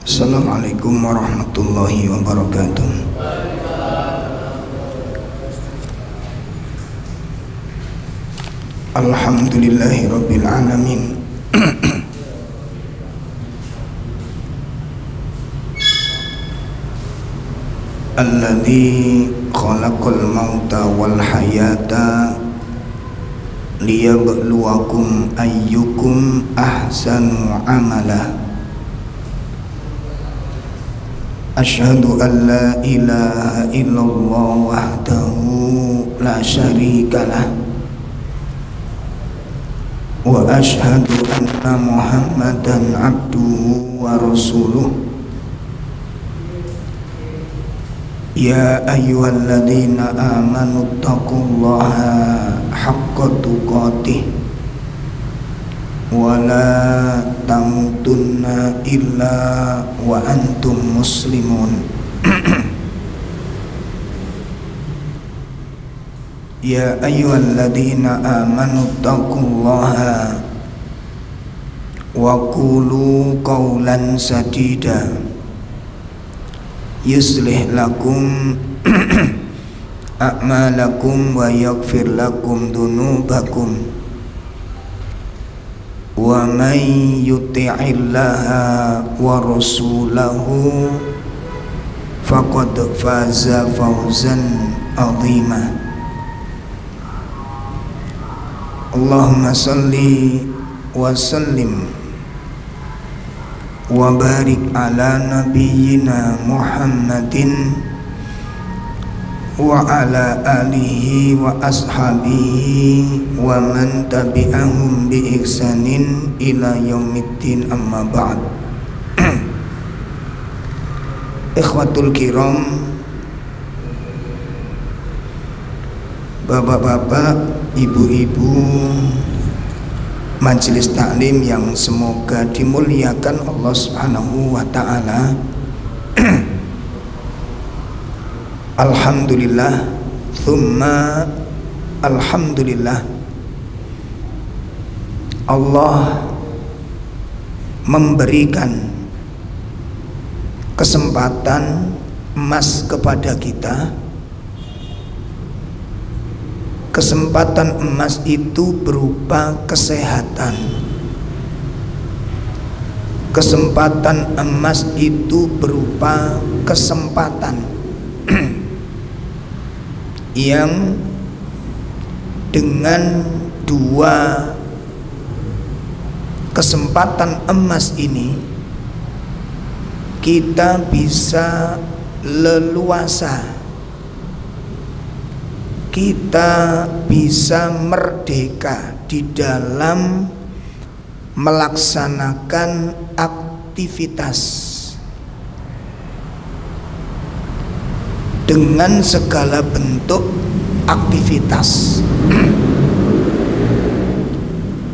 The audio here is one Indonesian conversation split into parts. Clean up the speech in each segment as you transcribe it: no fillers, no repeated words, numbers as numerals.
Assalamualaikum warahmatullahi wabarakatuh. Alhamdulillahi rabbil alamin. Alladzi khalaqal mauta wal hayata liyabluwakum ayyukum ahsanu amala. Asyhadu an la ilaha illallah wahdahu la syarikalah wa asyhadu anna Muhammadan abduhu wa rasuluh. Ya ayyuhalladzina amanu taqullaha haqqa tuqatih wa la tamutunna illa wa antum muslimun. Ya ayyuhalladzina amanu taqullaha wa qulu qawlan sadida yuslih lakum a'malakum wa yaghfir lakum dhunubakum wa may yuti'illaha wa rasulahu faqad faza fawzan 'azima. Allahumma salli wa sallim wa barik ala nabiyyina Muhammadin wa ala alihi wa ashabihi wa man tabi'ahum bi ihsanin ila yaumiddin, amma ba'd. Ikhwatul kiram, bapak-bapak, ibu-ibu, majelis taklim yang semoga dimuliakan Allah Subhanahu wa ta'ala. Alhamdulillah thumma alhamdulillah, Allah memberikan kesempatan emas kepada kita. Kesempatan emas itu berupa kesehatan. Kesempatan emas itu berupa kesempatan yang dengan dua kesempatan emas ini kita bisa leluasa, kita bisa merdeka di dalam melaksanakan aktivitas dengan segala bentuk aktivitas.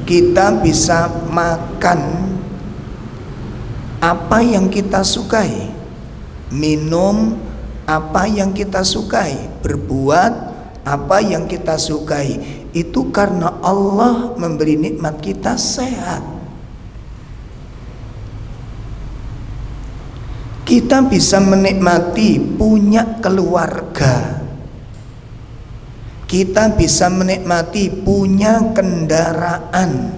Kita bisa makan apa yang kita sukai, minum apa yang kita sukai, berbuat apa yang kita sukai. Itu karena Allah memberi nikmat kita sehat. Kita bisa menikmati punya keluarga. Kita bisa menikmati punya kendaraan.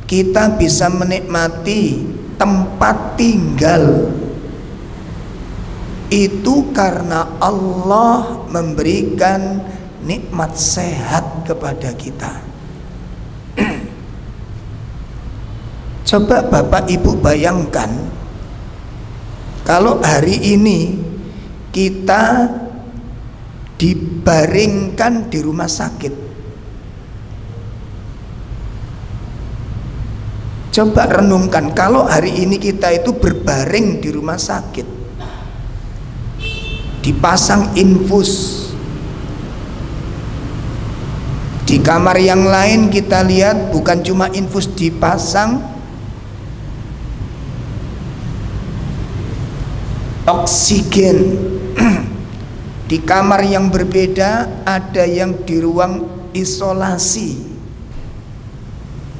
Kita bisa menikmati tempat tinggal. Itu karena Allah memberikan nikmat sehat kepada kita. Coba Bapak Ibu bayangkan, kalau hari ini kita dibaringkan di rumah sakit. Coba renungkan, kalau hari ini kita itu berbaring di rumah sakit, dipasang infus. Di kamar yang lain kita lihat bukan cuma infus dipasang, oksigen. Di kamar yang berbeda ada yang di ruang isolasi,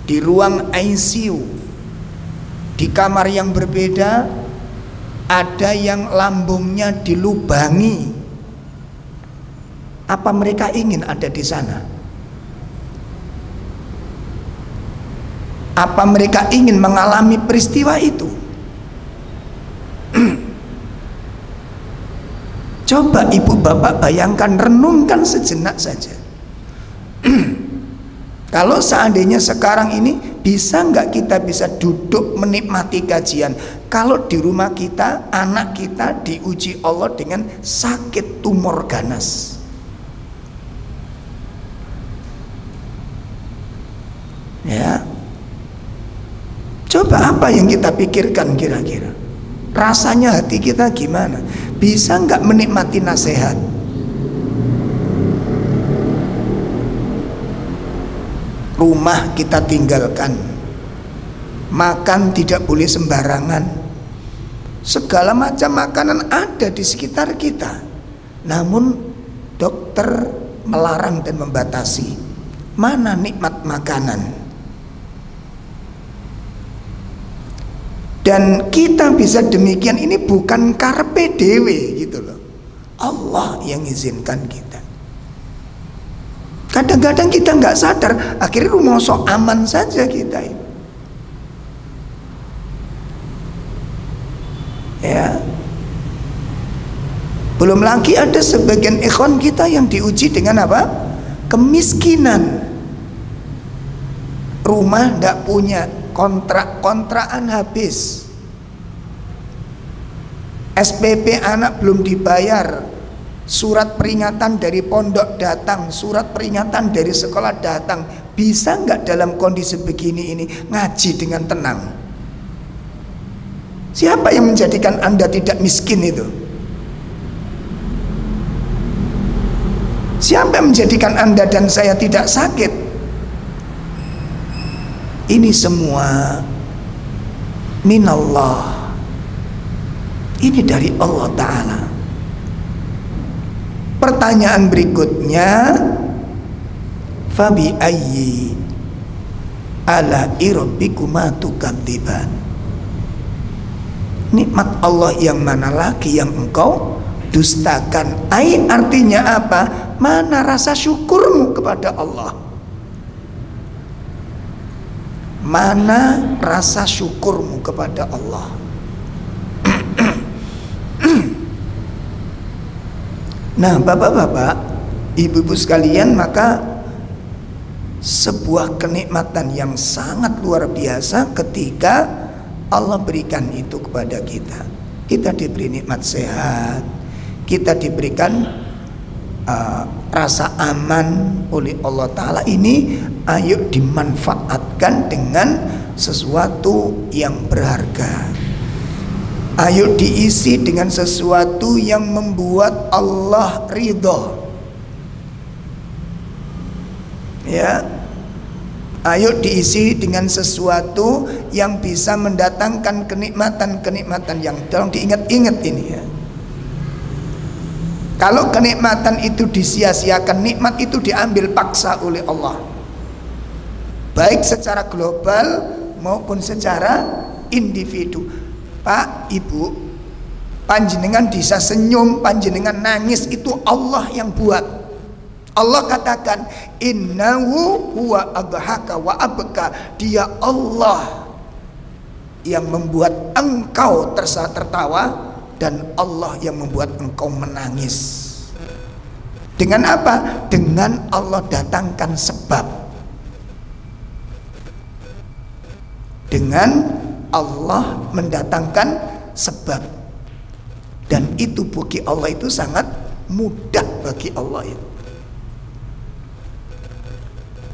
di ruang ICU. Di kamar yang berbeda ada yang lambungnya dilubangi. Apa mereka ingin ada di sana? Apa mereka ingin mengalami peristiwa itu? Coba ibu bapak bayangkan, renungkan sejenak saja. Kalau seandainya sekarang ini bisa nggak kita bisa duduk menikmati kajian, kalau di rumah kita anak kita diuji Allah dengan sakit tumor ganas? Ya, coba apa yang kita pikirkan kira-kira? Rasanya hati kita gimana? Bisa nggak menikmati nasihat? Rumah kita tinggalkan, makan tidak boleh sembarangan, segala macam makanan ada di sekitar kita, namun dokter melarang dan membatasi. Mana nikmat makanan? Dan kita bisa demikian ini bukan karpe dewe gitu loh, Allah yang izinkan kita. Kadang-kadang kita nggak sadar, akhirnya rumosok aman saja kita ini. Ya, belum lagi ada sebagian ikhwan kita yang diuji dengan apa? Kemiskinan. Rumah nggak punya, kontrakan habis, SPP anak belum dibayar, surat peringatan dari pondok datang, surat peringatan dari sekolah datang. Bisa nggak dalam kondisi begini ini ngaji dengan tenang? Siapa yang menjadikan Anda tidak miskin itu? Siapa yang menjadikan Anda dan saya tidak sakit? Ini semua minallah, ini dari Allah Ta'ala. Pertanyaan berikutnya, fabi ayyi ala rabbikuma tukadziban. Nikmat Allah yang mana lagi yang engkau dustakan? Artinya apa? Mana rasa syukurmu kepada Allah? Mana rasa syukurmu kepada Allah? Nah, bapak-bapak, ibu-ibu sekalian, maka sebuah kenikmatan yang sangat luar biasa ketika Allah berikan itu kepada kita. Kita diberi nikmat sehat, kita diberikan rasa aman oleh Allah Ta'ala. Ini ayo dimanfaatkan dengan sesuatu yang berharga. Ayo diisi dengan sesuatu yang membuat Allah ridho. Ya, ayo diisi dengan sesuatu yang bisa mendatangkan kenikmatan-kenikmatan yang tolong diingat-ingat ini ya. Kalau kenikmatan itu disia-siakan, nikmat itu diambil paksa oleh Allah, baik secara global maupun secara individu. Pak, Ibu, panjenengan bisa senyum, panjenengan nangis, itu Allah yang buat. Allah katakan, innahu huwa adhaka wa abka. Dia Allah yang membuat engkau tertawa, dan Allah yang membuat engkau menangis. Dengan apa? Dengan Allah datangkan sebab. Dengan Allah mendatangkan sebab. Dan itu bagi Allah itu sangat mudah bagi Allah itu.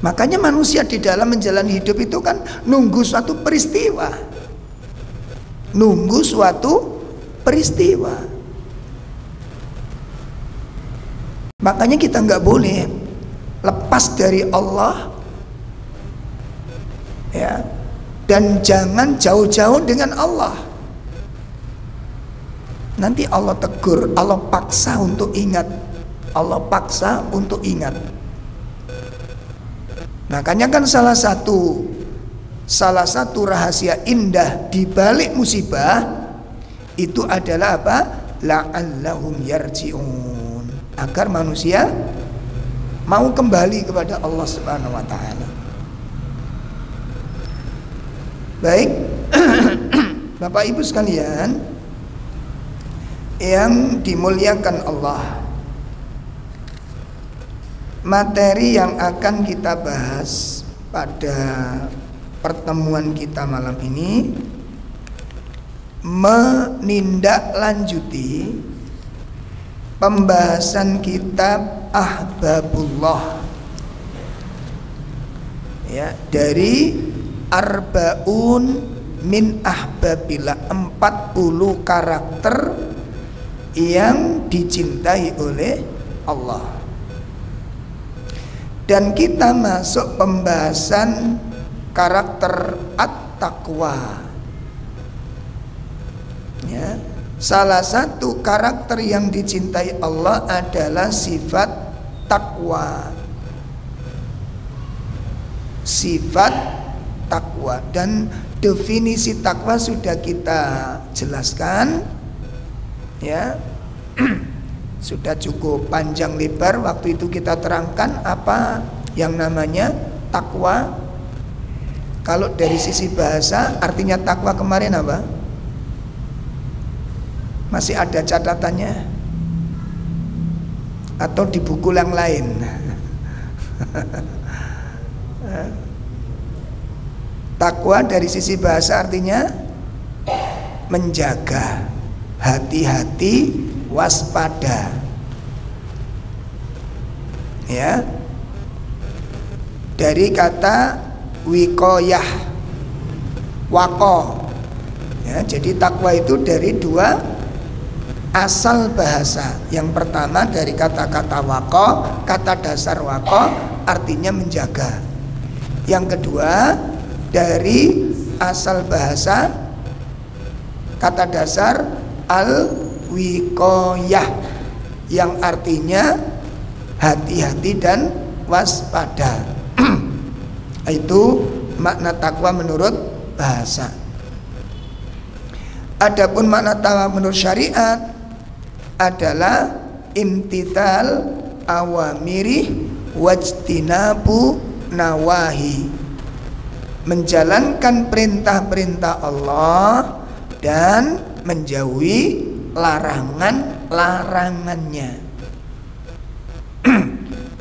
Makanya manusia di dalam menjalani hidup itu kan nunggu suatu peristiwa, nunggu suatu peristiwa. Makanya kita nggak boleh lepas dari Allah, ya, dan jangan jauh-jauh dengan Allah. Nanti Allah tegur, Allah paksa untuk ingat, Allah paksa untuk ingat. Makanya kan salah satu rahasia indah di balik musibah Itu adalah apa? La'allahum yarji'un, agar manusia mau kembali kepada Allah Subhanahu wa taala. Baik. Bapak Ibu sekalian yang dimuliakan Allah, materi yang akan kita bahas pada pertemuan kita malam ini menindaklanjuti pembahasan kitab Ahbabullah, ya, dari Arbaun min Ahbabillah, 40 karakter yang dicintai oleh Allah. Dan kita masuk pembahasan karakter at-taqwa, ya. Salah satu karakter yang dicintai Allah adalah sifat takwa. Sifat takwa, dan definisi takwa sudah kita jelaskan, ya. Sudah cukup panjang lebar waktu itu kita terangkan apa yang namanya takwa. Kalau dari sisi bahasa artinya takwa kemarin apa? Masih ada catatannya? Atau di buku yang lain? Takwa dari sisi bahasa artinya menjaga, hati-hati, waspada, ya. Dari kata wikoyah, wako, ya. Jadi takwa itu dari dua asal bahasa. Yang pertama dari kata-kata wako, kata dasar wako artinya menjaga. Yang kedua dari asal bahasa kata dasar al-wikoyah yang artinya hati-hati dan waspada. Itu makna takwa menurut bahasa. Adapun makna takwa menurut syariat adalah imtithal awamiri wajtinabu nawahi, menjalankan perintah-perintah Allah dan menjauhi larangan-larangannya.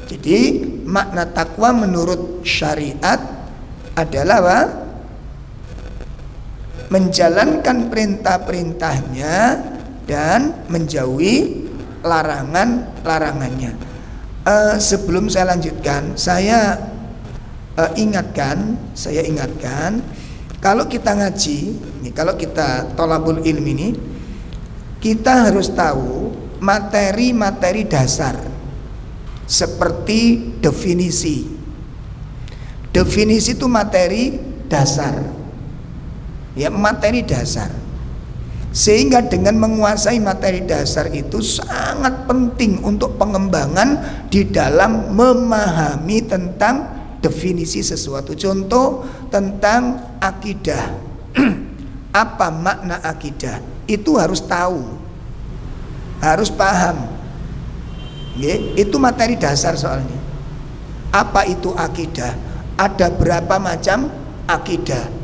Jadi makna takwa menurut syariat adalah apa? Menjalankan perintah-perintahnya dan menjauhi larangan-larangannya. Sebelum saya lanjutkan, saya ingatkan, kalau kita ngaji, kalau kita thalabul ilmi ini, kita harus tahu materi-materi dasar seperti definisi. Definisi itu materi dasar, ya, materi dasar. Sehingga dengan menguasai materi dasar itu sangat penting untuk pengembangan di dalam memahami tentang definisi sesuatu. Contoh tentang akidah. Apa makna akidah? Itu harus tahu, harus paham. Itu materi dasar soalnya. Apa itu akidah? Ada berapa macam akidah?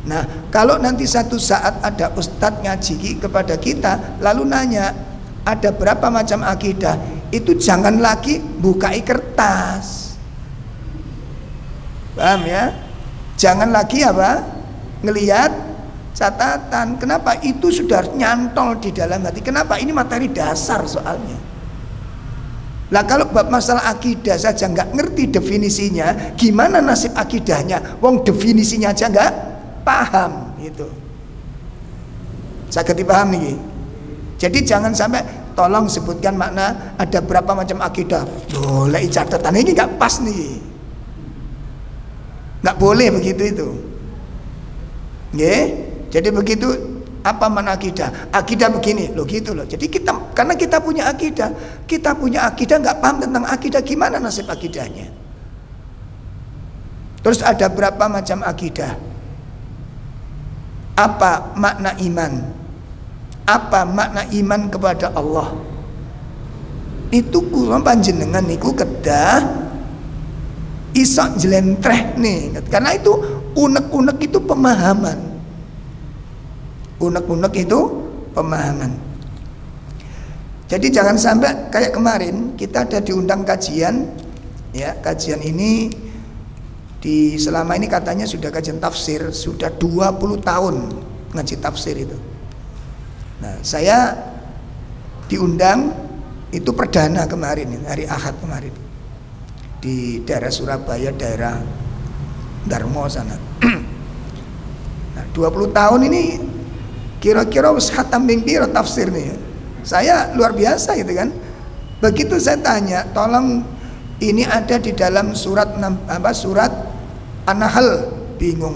Nah, kalau nanti satu saat ada ustadz ngaji kepada kita lalu nanya ada berapa macam akidah, itu jangan lagi bukai kertas. Paham ya? Jangan lagi apa? Ngelihat catatan. Kenapa? Itu sudah nyantol di dalam hati. Kenapa? Ini materi dasar soalnya. Lah kalau bab masalah akidah saja nggak ngerti definisinya, gimana nasib akidahnya? Wong definisinya aja nggak paham itu. Saged dipaham nih. Jadi jangan sampai tolong sebutkan makna ada berapa macam akidah. Boleh catatan ini nggak pas nih. Nggak boleh begitu itu. Jadi begitu. Apa makna akidah? Akidah begini, loh gitu loh. Jadi karena kita punya akidah nggak paham tentang akidah, gimana nasib akidahnya? Terus ada berapa macam akidah? Apa makna iman? apa makna iman kepada Allah. Itu kula panjenengan niku kedah iso jlentreh nih, karena itu unek-unek itu pemahaman. Unek-unek itu pemahaman. Jadi jangan sampai kayak kemarin kita ada diundang kajian, ya, kajian ini selama ini katanya sudah kajian tafsir, sudah 20 tahun ngaji tafsir itu. Nah, saya diundang itu perdana kemarin, hari Ahad kemarin, di daerah Surabaya, daerah Darmo sana. Nah, 20 tahun ini kira-kira wis khatam ping pira tafsir nih ya. Saya luar biasa gitu kan. Begitu saya tanya, tolong ini ada di dalam surat surat An-Nahl, bingung.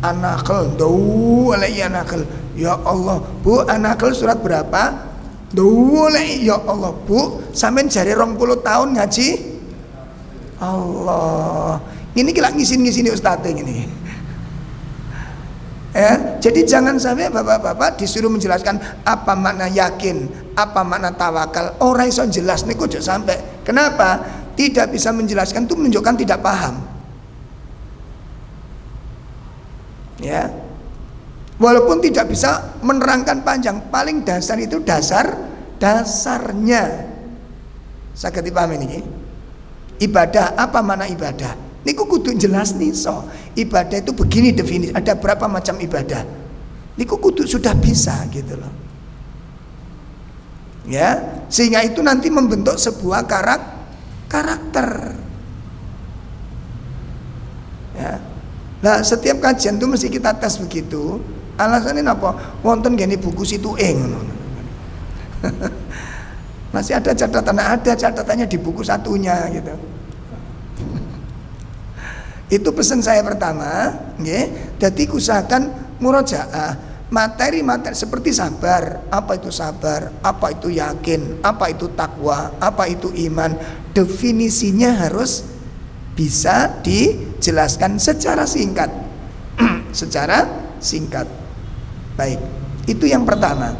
An-Nahl, An-Nahl. Ya Allah, Bu, An-Nahl surat berapa? Ya Allah, Bu, sampean jari 20 tahun ngaji. Allah. Ini kira ngisin-ngisini ustadz ini. Ya, jadi jangan sampai bapak-bapak disuruh menjelaskan apa makna yakin, apa makna tawakal. Orang iso jelas niku ojo sampai. Kenapa? Tidak bisa menjelaskan itu menunjukkan tidak paham. Ya. Walaupun tidak bisa menerangkan panjang, paling dasar itu dasarnya. Saged dipahami niki. Ibadah, apa makna ibadah? Niku kudu jelas nih so. Ibadah itu begini definisi. Ada berapa macam ibadah? Niku kudu sudah bisa gitu loh. Ya, sehingga itu nanti membentuk sebuah karakter. Ya. Nah, setiap kajian itu mesti kita tes begitu. Alasannya apa? Wonten gini buku situ masih ada catatannya di buku satunya gitu. Itu pesan saya pertama, nggih. Dadi usahakan murojaah materi seperti sabar. Apa itu sabar? Apa itu yakin? Apa itu takwa? Apa itu iman? Definisinya harus bisa dijelaskan secara singkat. Secara singkat. Baik, itu yang pertama.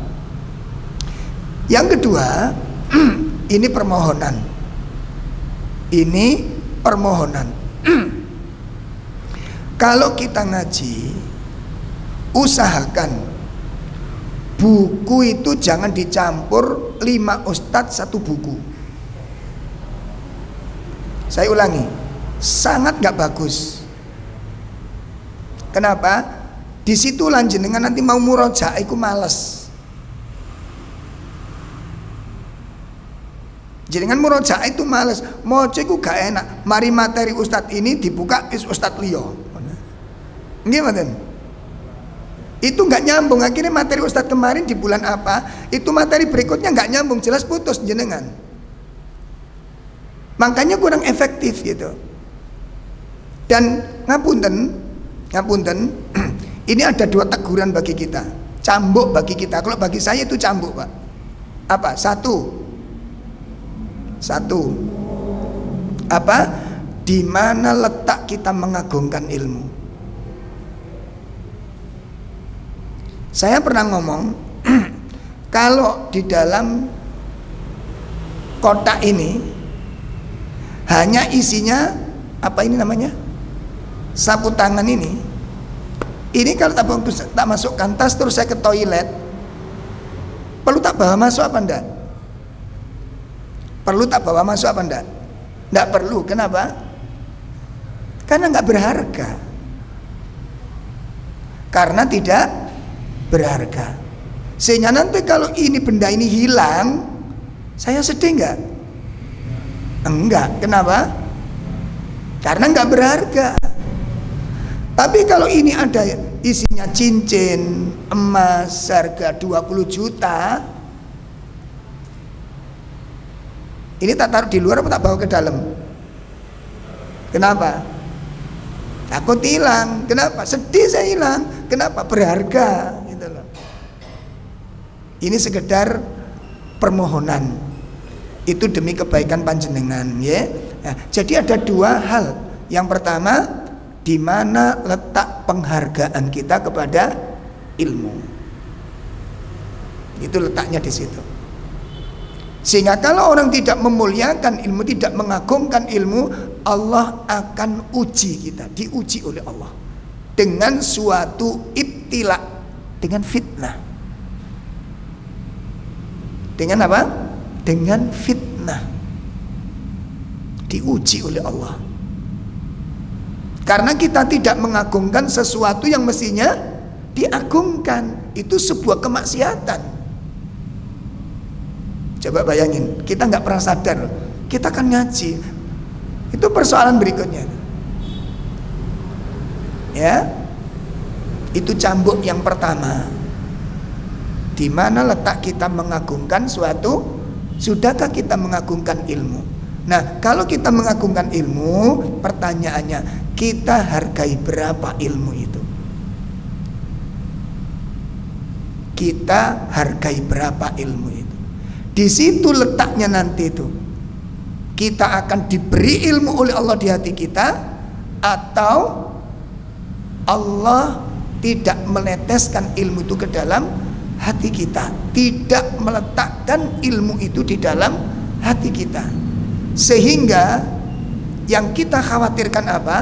Yang kedua, ini permohonan. Ini permohonan. Kalau kita ngaji, usahakan buku itu jangan dicampur 5 ustadz 1 buku. Saya ulangi, sangat gak bagus. Kenapa? Di situ lanjenengan nanti mau murojaah iku males. Jenengan murojaah itu males, moco iku gak enak. Mari materi ustadz ini dibuka ustadz liyo. Gimana? Itu nggak nyambung. Akhirnya materi ustadz kemarin di bulan apa, itu materi berikutnya nggak nyambung, jelas putus jenengan. Makanya kurang efektif gitu. Dan ngapunten, ini ada 2 teguran bagi kita, cambuk bagi kita. Kalau bagi saya itu cambuk, Pak. Apa? Satu. Apa? Di mana letak kita mengagungkan ilmu? Saya pernah ngomong, kalau di dalam kotak ini hanya isinya apa ini namanya? Sapu tangan ini kalau tak masukkan tas terus saya ke toilet, perlu tak bawa masuk apa enggak? Perlu tak bawa masuk apa enggak? Enggak perlu. Kenapa? Karena enggak berharga. Karena tidak berharga. Sehingga nanti kalau benda ini hilang, saya sedih enggak? Enggak. Kenapa? Karena enggak berharga. Tapi kalau ini ada isinya cincin, emas harga 20 juta, ini tak taruh di luar apa tak bawa ke dalam? Kenapa? Takut hilang. Kenapa? Sedih saya hilang. Kenapa? Berharga. Ini sekedar permohonan. Itu demi kebaikan panjenengan, ya. Nah, jadi ada 2 hal. Yang pertama, di mana letak penghargaan kita kepada ilmu. Itu letaknya di situ. Sehingga kalau orang tidak memuliakan ilmu, tidak mengagungkan ilmu, Allah akan uji kita, diuji oleh Allah dengan suatu ibtila, dengan fitnah. Dengan apa? Dengan fitnah. Diuji oleh Allah. Karena kita tidak mengagungkan sesuatu yang mestinya diagungkan. Itu sebuah kemaksiatan. Coba bayangin, kita nggak pernah sadar loh. Kita kan ngaji. Itu persoalan berikutnya. Ya, itu cambuk yang pertama. Di mana letak kita mengagungkan suatu? Sudahkah kita mengagungkan ilmu? Nah, kalau kita mengagungkan ilmu, pertanyaannya, kita hargai berapa ilmu itu? Kita hargai berapa ilmu itu? Di situ letaknya nanti itu. Kita akan diberi ilmu oleh Allah di hati kita, atau Allah tidak meneteskan ilmu itu ke dalam hati kita, tidak meletakkan ilmu itu di dalam hati kita. Sehingga yang kita khawatirkan apa?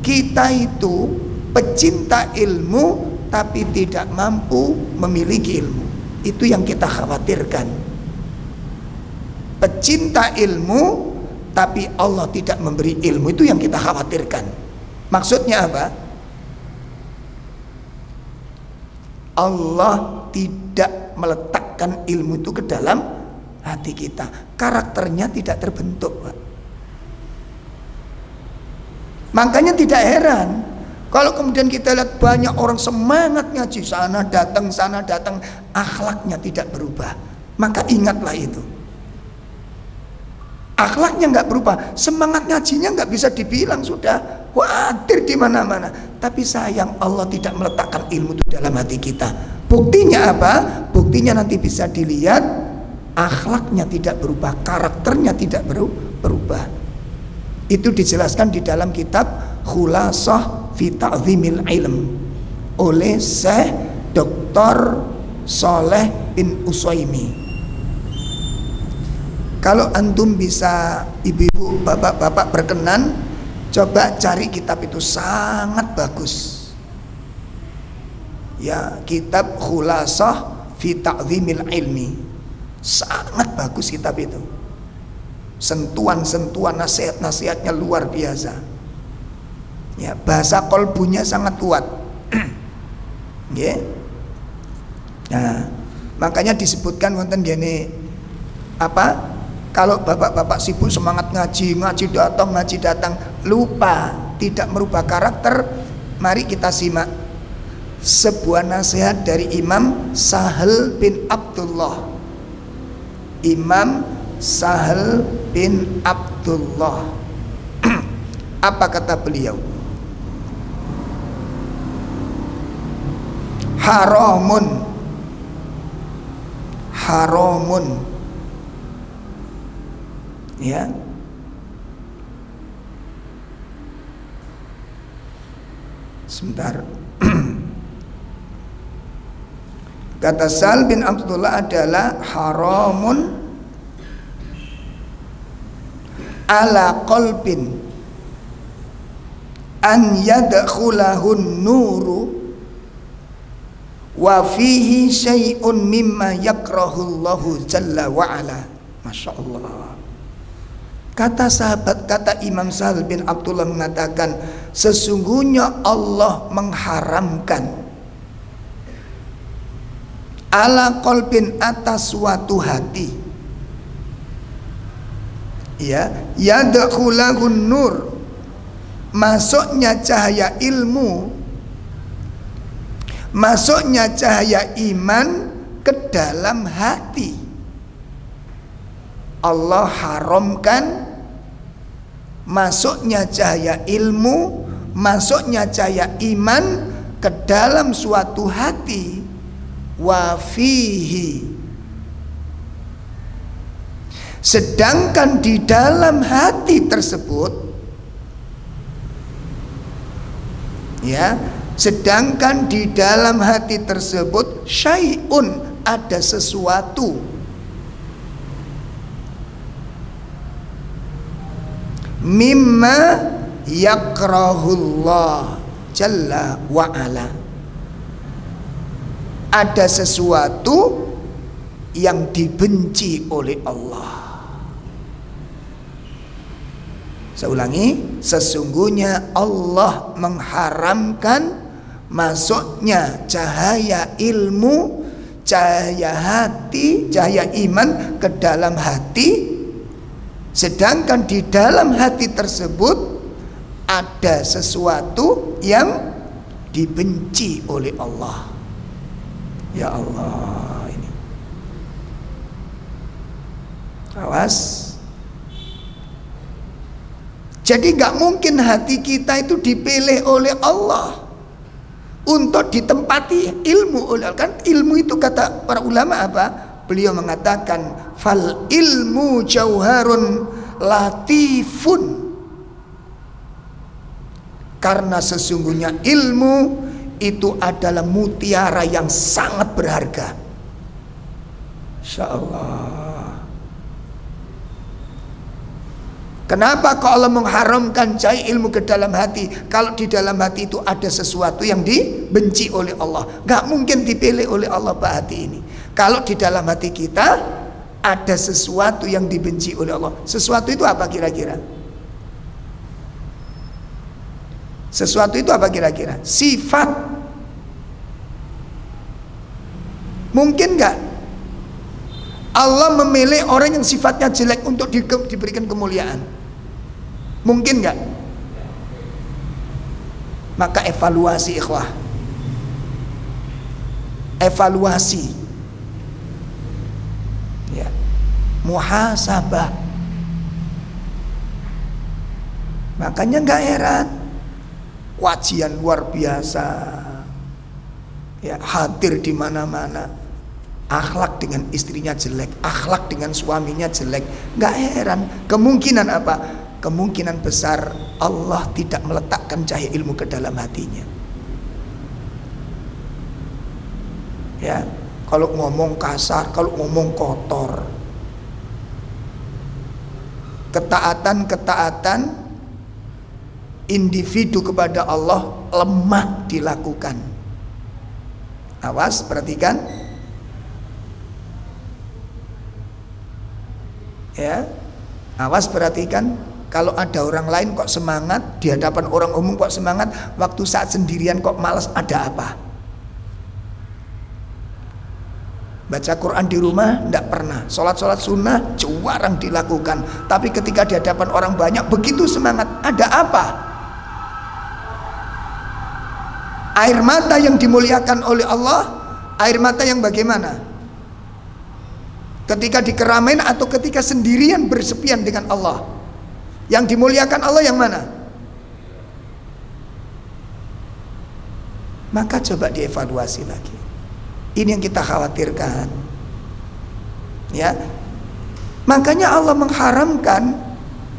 Kita itu pecinta ilmu tapi tidak mampu memiliki ilmu. Itu yang kita khawatirkan. Pecinta ilmu tapi Allah tidak memberi ilmu, itu yang kita khawatirkan. Maksudnya apa? Allah tidak meletakkan ilmu itu ke dalam hati kita. Karakternya tidak terbentuk, Pak. Makanya tidak heran kalau kemudian kita lihat banyak orang semangat ngaji, sana datang, akhlaknya tidak berubah. Maka ingatlah itu. Akhlaknya nggak berubah, semangat ngajinya nggak bisa dibilang, sudah khawatir di mana-mana. Tapi sayang, Allah tidak meletakkan ilmu itu dalam hati kita. Buktinya apa? Buktinya nanti bisa dilihat, akhlaknya tidak berubah, karakternya tidak berubah. Itu dijelaskan di dalam kitab Khulasah fi Ta'zimil Ilm oleh Syekh Dr. Shaleh bin Utsaimin. Kalau antum bisa, ibu-ibu, bapak-bapak berkenan, coba cari kitab itu, sangat bagus. Ya, kitab Khulasah fi Ta'zimil Ilmi. Sangat bagus kitab itu. Sentuhan-sentuhan nasihat-nasihatnya luar biasa. Ya, bahasa kolbunya sangat kuat. Ya. Nah, makanya disebutkan wonten gini, apa? Kalau bapak-bapak sibuk semangat ngaji datang, lupa, tidak merubah karakter. Mari kita simak sebuah nasihat dari Imam Sahal bin Abdullah. Imam Sahal bin Abdullah. Apa kata beliau? Haramun ya, sebentar. Kata Sahal bin Abdullah adalah haramun ala qalbin an yadkhulahun nuru wa fihi syai'un mimma yakrahullahu jalla wa ala. Masya Allah. Kata sahabat, kata Imam Sahal bin Abdullah mengatakan, sesungguhnya Allah mengharamkan ala qalbin, atas suatu hati, ya, yadkhulahun nur, masuknya cahaya ilmu, masuknya cahaya iman ke dalam hati. Allah haramkan masuknya cahaya ilmu, masuknya cahaya iman ke dalam suatu hati. Wa fihi, sedangkan di dalam hati tersebut, ya, sedangkan di dalam hati tersebut syai'un, ada sesuatu mimma yakrahullah jalla wa ala. Ada sesuatu yang dibenci oleh Allah. Saya ulangi, sesungguhnya Allah mengharamkan masuknya cahaya ilmu, cahaya hati, cahaya iman ke dalam hati. Sedangkan di dalam hati tersebut ada sesuatu yang dibenci oleh Allah. Ya Allah, ini awas. Jadi nggak mungkin hati kita itu dipilih oleh Allah untuk ditempati ilmu oleh Allah. Kan ilmu itu kata para ulama apa? Beliau mengatakan fal ilmu jauharun latifun, karena sesungguhnya ilmu itu adalah mutiara yang sangat berharga. Insyaallah. Kenapa kok Allah mengharamkan cahaya ilmu ke dalam hati? Kalau di dalam hati itu ada sesuatu yang dibenci oleh Allah, gak mungkin dipilih oleh Allah Pak hati ini. Kalau di dalam hati kita ada sesuatu yang dibenci oleh Allah, sesuatu itu apa kira-kira? Sesuatu itu apa kira-kira? Sifat. Mungkin gak Allah memilih orang yang sifatnya jelek untuk diberikan kemuliaan? Mungkin gak? Maka evaluasi ikhwah, evaluasi ya, muhasabah. Makanya gak heran wajian luar biasa ya, hadir di mana-mana. Akhlak dengan istrinya jelek, akhlak dengan suaminya jelek, nggak heran. Kemungkinan apa? Kemungkinan besar Allah tidak meletakkan cahaya ilmu ke dalam hatinya. Ya, kalau ngomong kasar, kalau ngomong kotor, ketaatan individu kepada Allah lemah dilakukan. Awas, perhatikan. Ya, awas perhatikan. Kalau ada orang lain kok semangat, di hadapan orang umum kok semangat, waktu saat sendirian kok malas, ada apa? Baca Quran di rumah tidak pernah, sholat sunnah jarang dilakukan, tapi ketika di hadapan orang banyak begitu semangat, ada apa? Air mata yang dimuliakan oleh Allah, air mata yang bagaimana? Ketika di keramaian atau ketika sendirian bersepian dengan Allah? Yang dimuliakan Allah yang mana? Maka coba dievaluasi lagi. Ini yang kita khawatirkan. Ya. Makanya Allah mengharamkan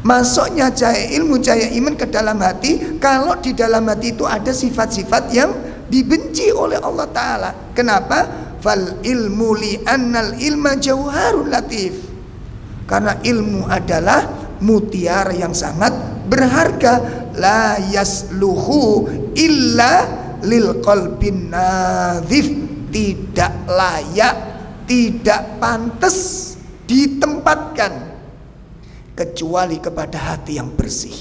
masuknya cahaya ilmu, cahaya iman ke dalam hati kalau di dalam hati itu ada sifat-sifat yang dibenci oleh Allah Ta'ala. Kenapa? Fal ilmu li annal ilma jauharun latif, karena ilmu adalah mutiara yang sangat berharga. La yasluhu illa lil qalbin nadhif, tidak layak, tidak pantas ditempatkan kecuali kepada hati yang bersih.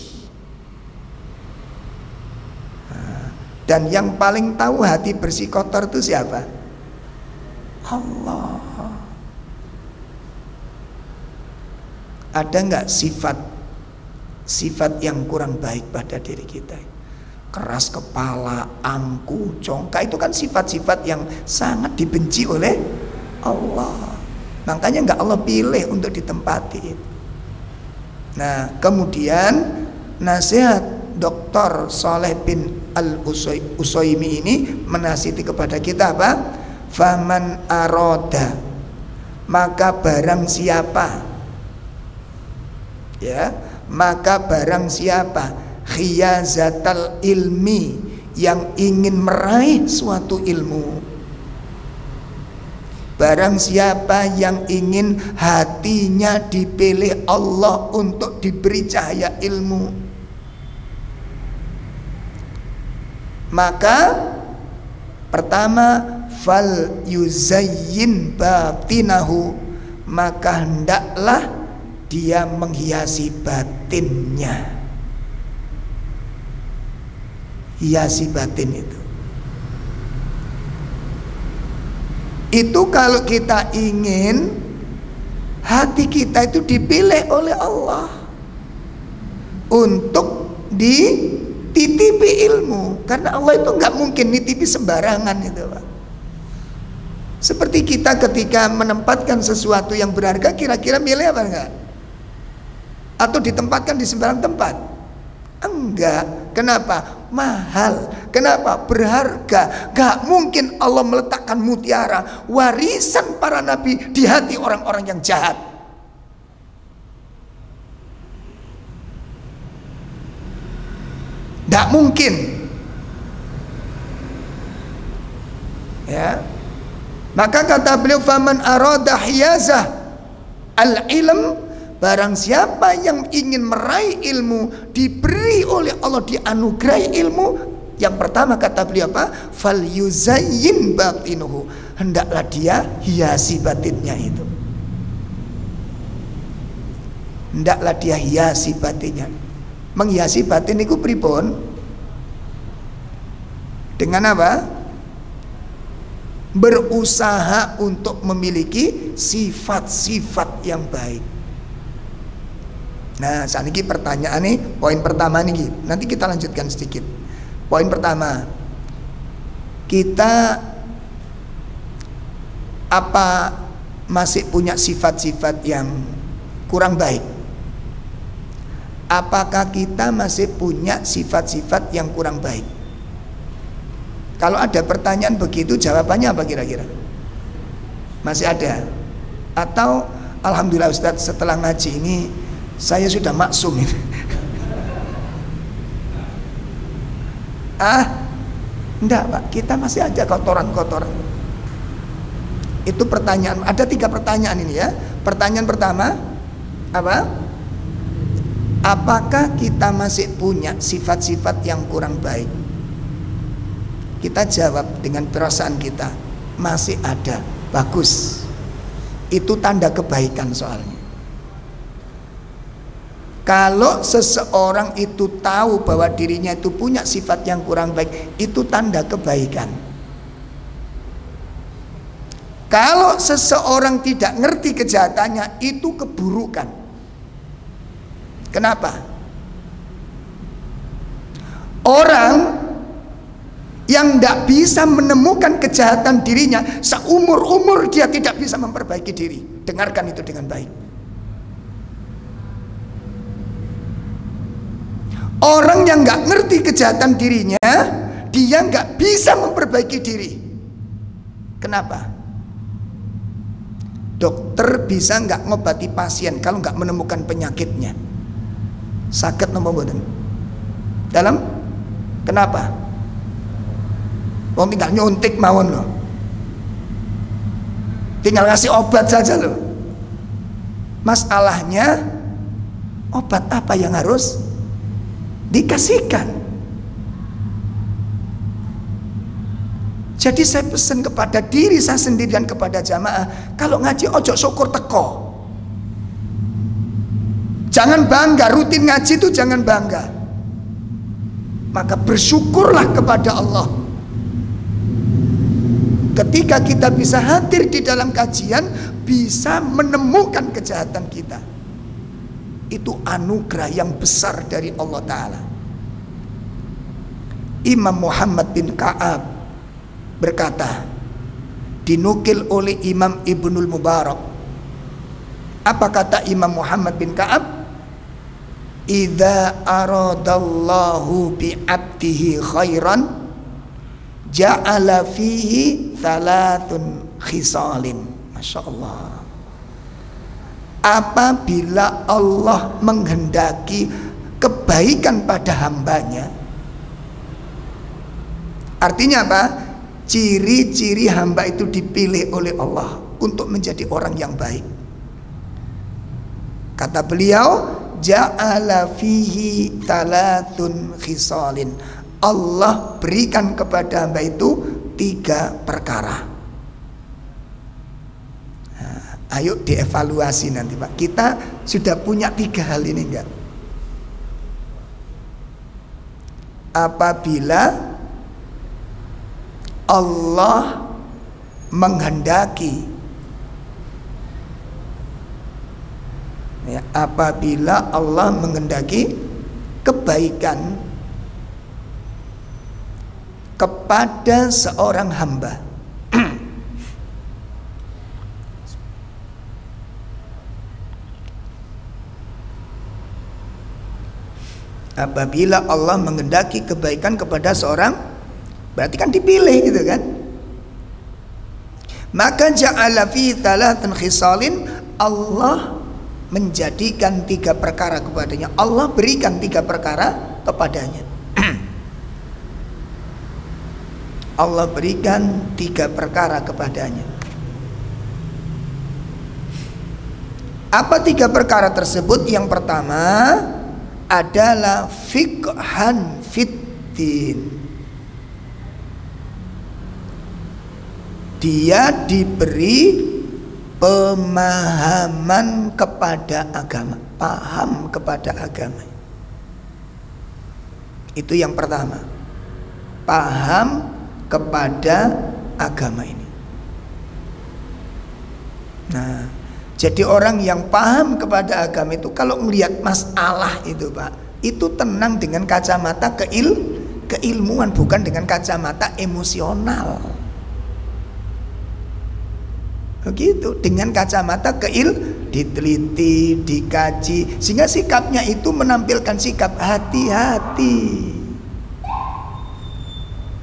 Dan yang paling tahu hati bersih kotor itu siapa? Allah. Ada nggak sifat yang kurang baik pada diri kita? Keras kepala, angkuh, congkak, itu kan sifat-sifat yang sangat dibenci oleh Allah. Makanya nggak Allah pilih untuk ditempati. Nah, kemudian nasihat Dr. Saleh bin Al-Utsaimin ini menasihati kepada kita apa? Faman aroda, maka barang siapa, ya, maka barang siapa khiyazatal ilmi, yang ingin meraih suatu ilmu, barang siapa yang ingin hatinya dipilih Allah untuk diberi cahaya ilmu, maka pertama, fal yuzayyin batinahu, maka hendaklah dia menghiasi batinnya. Hiasi batin itu kalau kita ingin hati kita itu dipilih oleh Allah untuk dititipi ilmu, karena Allah itu nggak mungkin nitipi sembarangan itu, Pak. Seperti kita ketika menempatkan sesuatu yang berharga, kira-kira milih apa enggak? Atau ditempatkan di sembarang tempat? Enggak. Kenapa? Mahal. Kenapa? Berharga. Gak mungkin Allah meletakkan mutiara, warisan para nabi, di hati orang-orang yang jahat. Gak mungkin. Ya. Maka kata beliau, faman arada hiyazah al-ilm, barang siapa yang ingin meraih ilmu, diberi oleh Allah, dianugerahi ilmu, yang pertama kata beliau apa? Fal yuzayyin batinuhu, hendaklah dia hiasi batinnya itu. Hendaklah dia hiasi batinnya. Menghiasi batin itu pripun? Dengan apa? Berusaha untuk memiliki sifat-sifat yang baik. Nah, saat ini pertanyaan nih, poin pertama nih, nanti kita lanjutkan sedikit. Poin pertama, kita apa masih punya sifat-sifat yang kurang baik? Apakah kita masih punya sifat-sifat yang kurang baik? Kalau ada pertanyaan begitu, jawabannya apa kira-kira? Masih ada? Atau alhamdulillah Ustadz, setelah ngaji ini saya sudah maksum ini. Enggak Pak, kita masih ada kotoran-kotoran. Itu pertanyaan, ada 3 pertanyaan ini ya. Pertanyaan pertama, apa? Apakah kita masih punya sifat-sifat yang kurang baik? Kita jawab dengan perasaan kita, masih ada. Bagus. Itu tanda kebaikan soalnya. Kalau seseorang itu tahu bahwa dirinya itu punya sifat yang kurang baik, itu tanda kebaikan. Kalau seseorang tidak ngerti kejahatannya, itu keburukan. Kenapa? Orang yang tidak bisa menemukan kejahatan dirinya, seumur-umur dia tidak bisa memperbaiki diri. Dengarkan itu dengan baik. Orang yang nggak ngerti kejahatan dirinya, dia nggak bisa memperbaiki diri. Kenapa? Dokter bisa nggak ngobati pasien kalau nggak menemukan penyakitnya. Sakit nomor boten. Dalam? Kenapa? Wong tinggal nyuntik mawon loh. Tinggal ngasih obat saja loh. Masalahnya, obat apa yang harus dikasihkan? Jadi saya pesan kepada diri saya sendiri dan kepada jamaah, kalau ngaji ojo syukur teko. Jangan bangga, rutin ngaji itu jangan bangga. Maka bersyukurlah kepada Allah. Ketika kita bisa hadir di dalam kajian, bisa menemukan kejahatan kita, itu anugerah yang besar dari Allah Ta'ala. Imam Muhammad bin Ka'ab berkata, dinukil oleh Imam Ibnul Mubarak. Apa kata Imam Muhammad bin Ka'ab? Idza aradallahu bi'abdihi khairan ja'ala fihi thalathun khisalin. Masya Allah. Apabila Allah menghendaki kebaikan pada hambanya, artinya apa? Ciri-ciri hamba itu dipilih oleh Allah untuk menjadi orang yang baik. Kata beliau, ja'ala fihi talatun khisalin. Allah berikan kepada hamba itu 3 perkara. Nah, ayo dievaluasi nanti Pak. Kita sudah punya 3 hal ini enggak? Apabila Allah menghendaki, ya, apabila Allah menghendaki kebaikan kepada seorang hamba, apabila Allah menghendaki kebaikan kepada seorang, berarti kan dipilih gitu kan. Maka ja'ala fi thalathin khisalin, Allah menjadikan 3 perkara kepadanya. Allah berikan 3 perkara kepadanya. Allah berikan 3 perkara kepadanya. Apa 3 perkara tersebut? Yang pertama adalah fiqhan fiddin. Dia diberi pemahaman kepada agama, paham kepada agama. Itu yang pertama, paham kepada agama ini. Nah, jadi orang yang paham kepada agama itu kalau melihat masalah itu Pak, itu tenang dengan kacamata keilmuan, bukan dengan kacamata emosional. Begitu, dengan kacamata diteliti, dikaji, sehingga sikapnya itu menampilkan sikap hati-hati.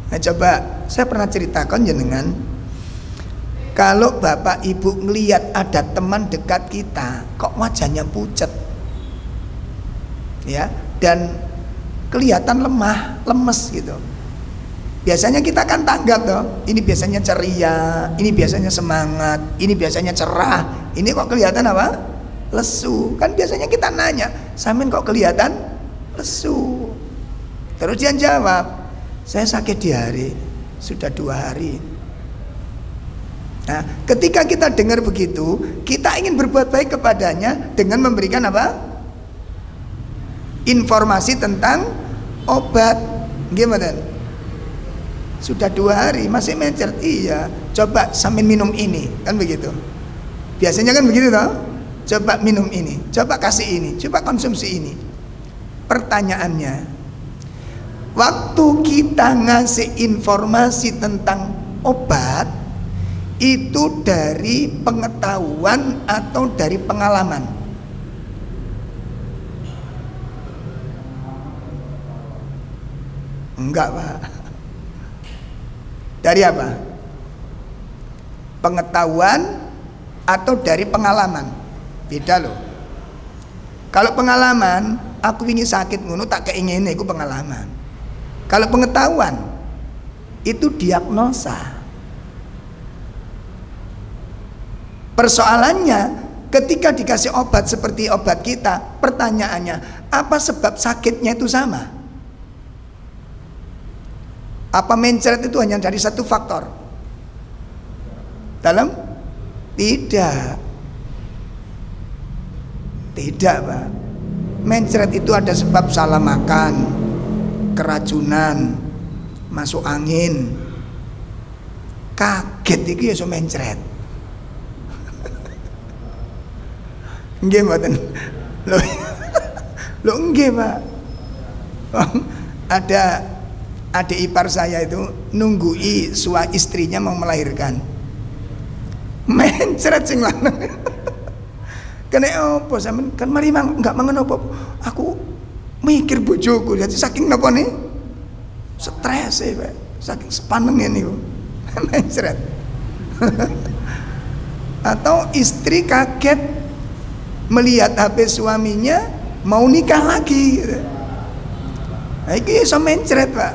Nah coba, saya pernah ceritakan jenengan, kalau bapak ibu ngelihat ada teman dekat kita kok wajahnya pucat, ya, dan kelihatan lemah, lemes gitu, biasanya kita kan tanggap toh, ini biasanya ceria, ini biasanya semangat, ini biasanya cerah, ini kok kelihatan apa? Lesu. Kan biasanya kita nanya, "Samin kok kelihatan lesu?" Terus dia jawab, "Saya sakit diare, sudah 2 hari." Nah, ketika kita dengar begitu, kita ingin berbuat baik kepadanya dengan memberikan apa? Informasi tentang obat. Gimana? Sudah 2 hari masih mencret. Iya, coba Samin minum ini, kan begitu. Biasanya kan begitu toh. Coba minum ini, coba kasih ini, coba konsumsi ini. Pertanyaannya, waktu kita ngasih informasi tentang obat, itu dari pengetahuan atau dari pengalaman? Enggak Pak. Dari apa? Pengetahuan atau dari pengalaman? Beda loh. Kalau pengalaman, aku ini sakit ngono tak keingin, itu pengalaman. Kalau pengetahuan, itu diagnosa. Persoalannya, ketika dikasih obat seperti obat kita, pertanyaannya, apa sebab sakitnya itu sama? Apa mencret itu hanya dari satu faktor? Dalam? Tidak. Tidak Pak. Mencret itu ada sebab salah makan, keracunan, masuk angin, kaget itu ya so mencret. Nggih mboten. Lho nggih Pak. Ada adik ipar saya itu nunggui istrinya mau melahirkan. Mencret sing lanang. Kena apa sampean kan mari enggak mangan apa. Aku mikir bojoku jadi saking napa nih? Stres Pak. Saking sepanenge niku. Mencret. Atau istri kaget melihat HP suaminya mau nikah lagi. Nah, ini iso mencret Pak.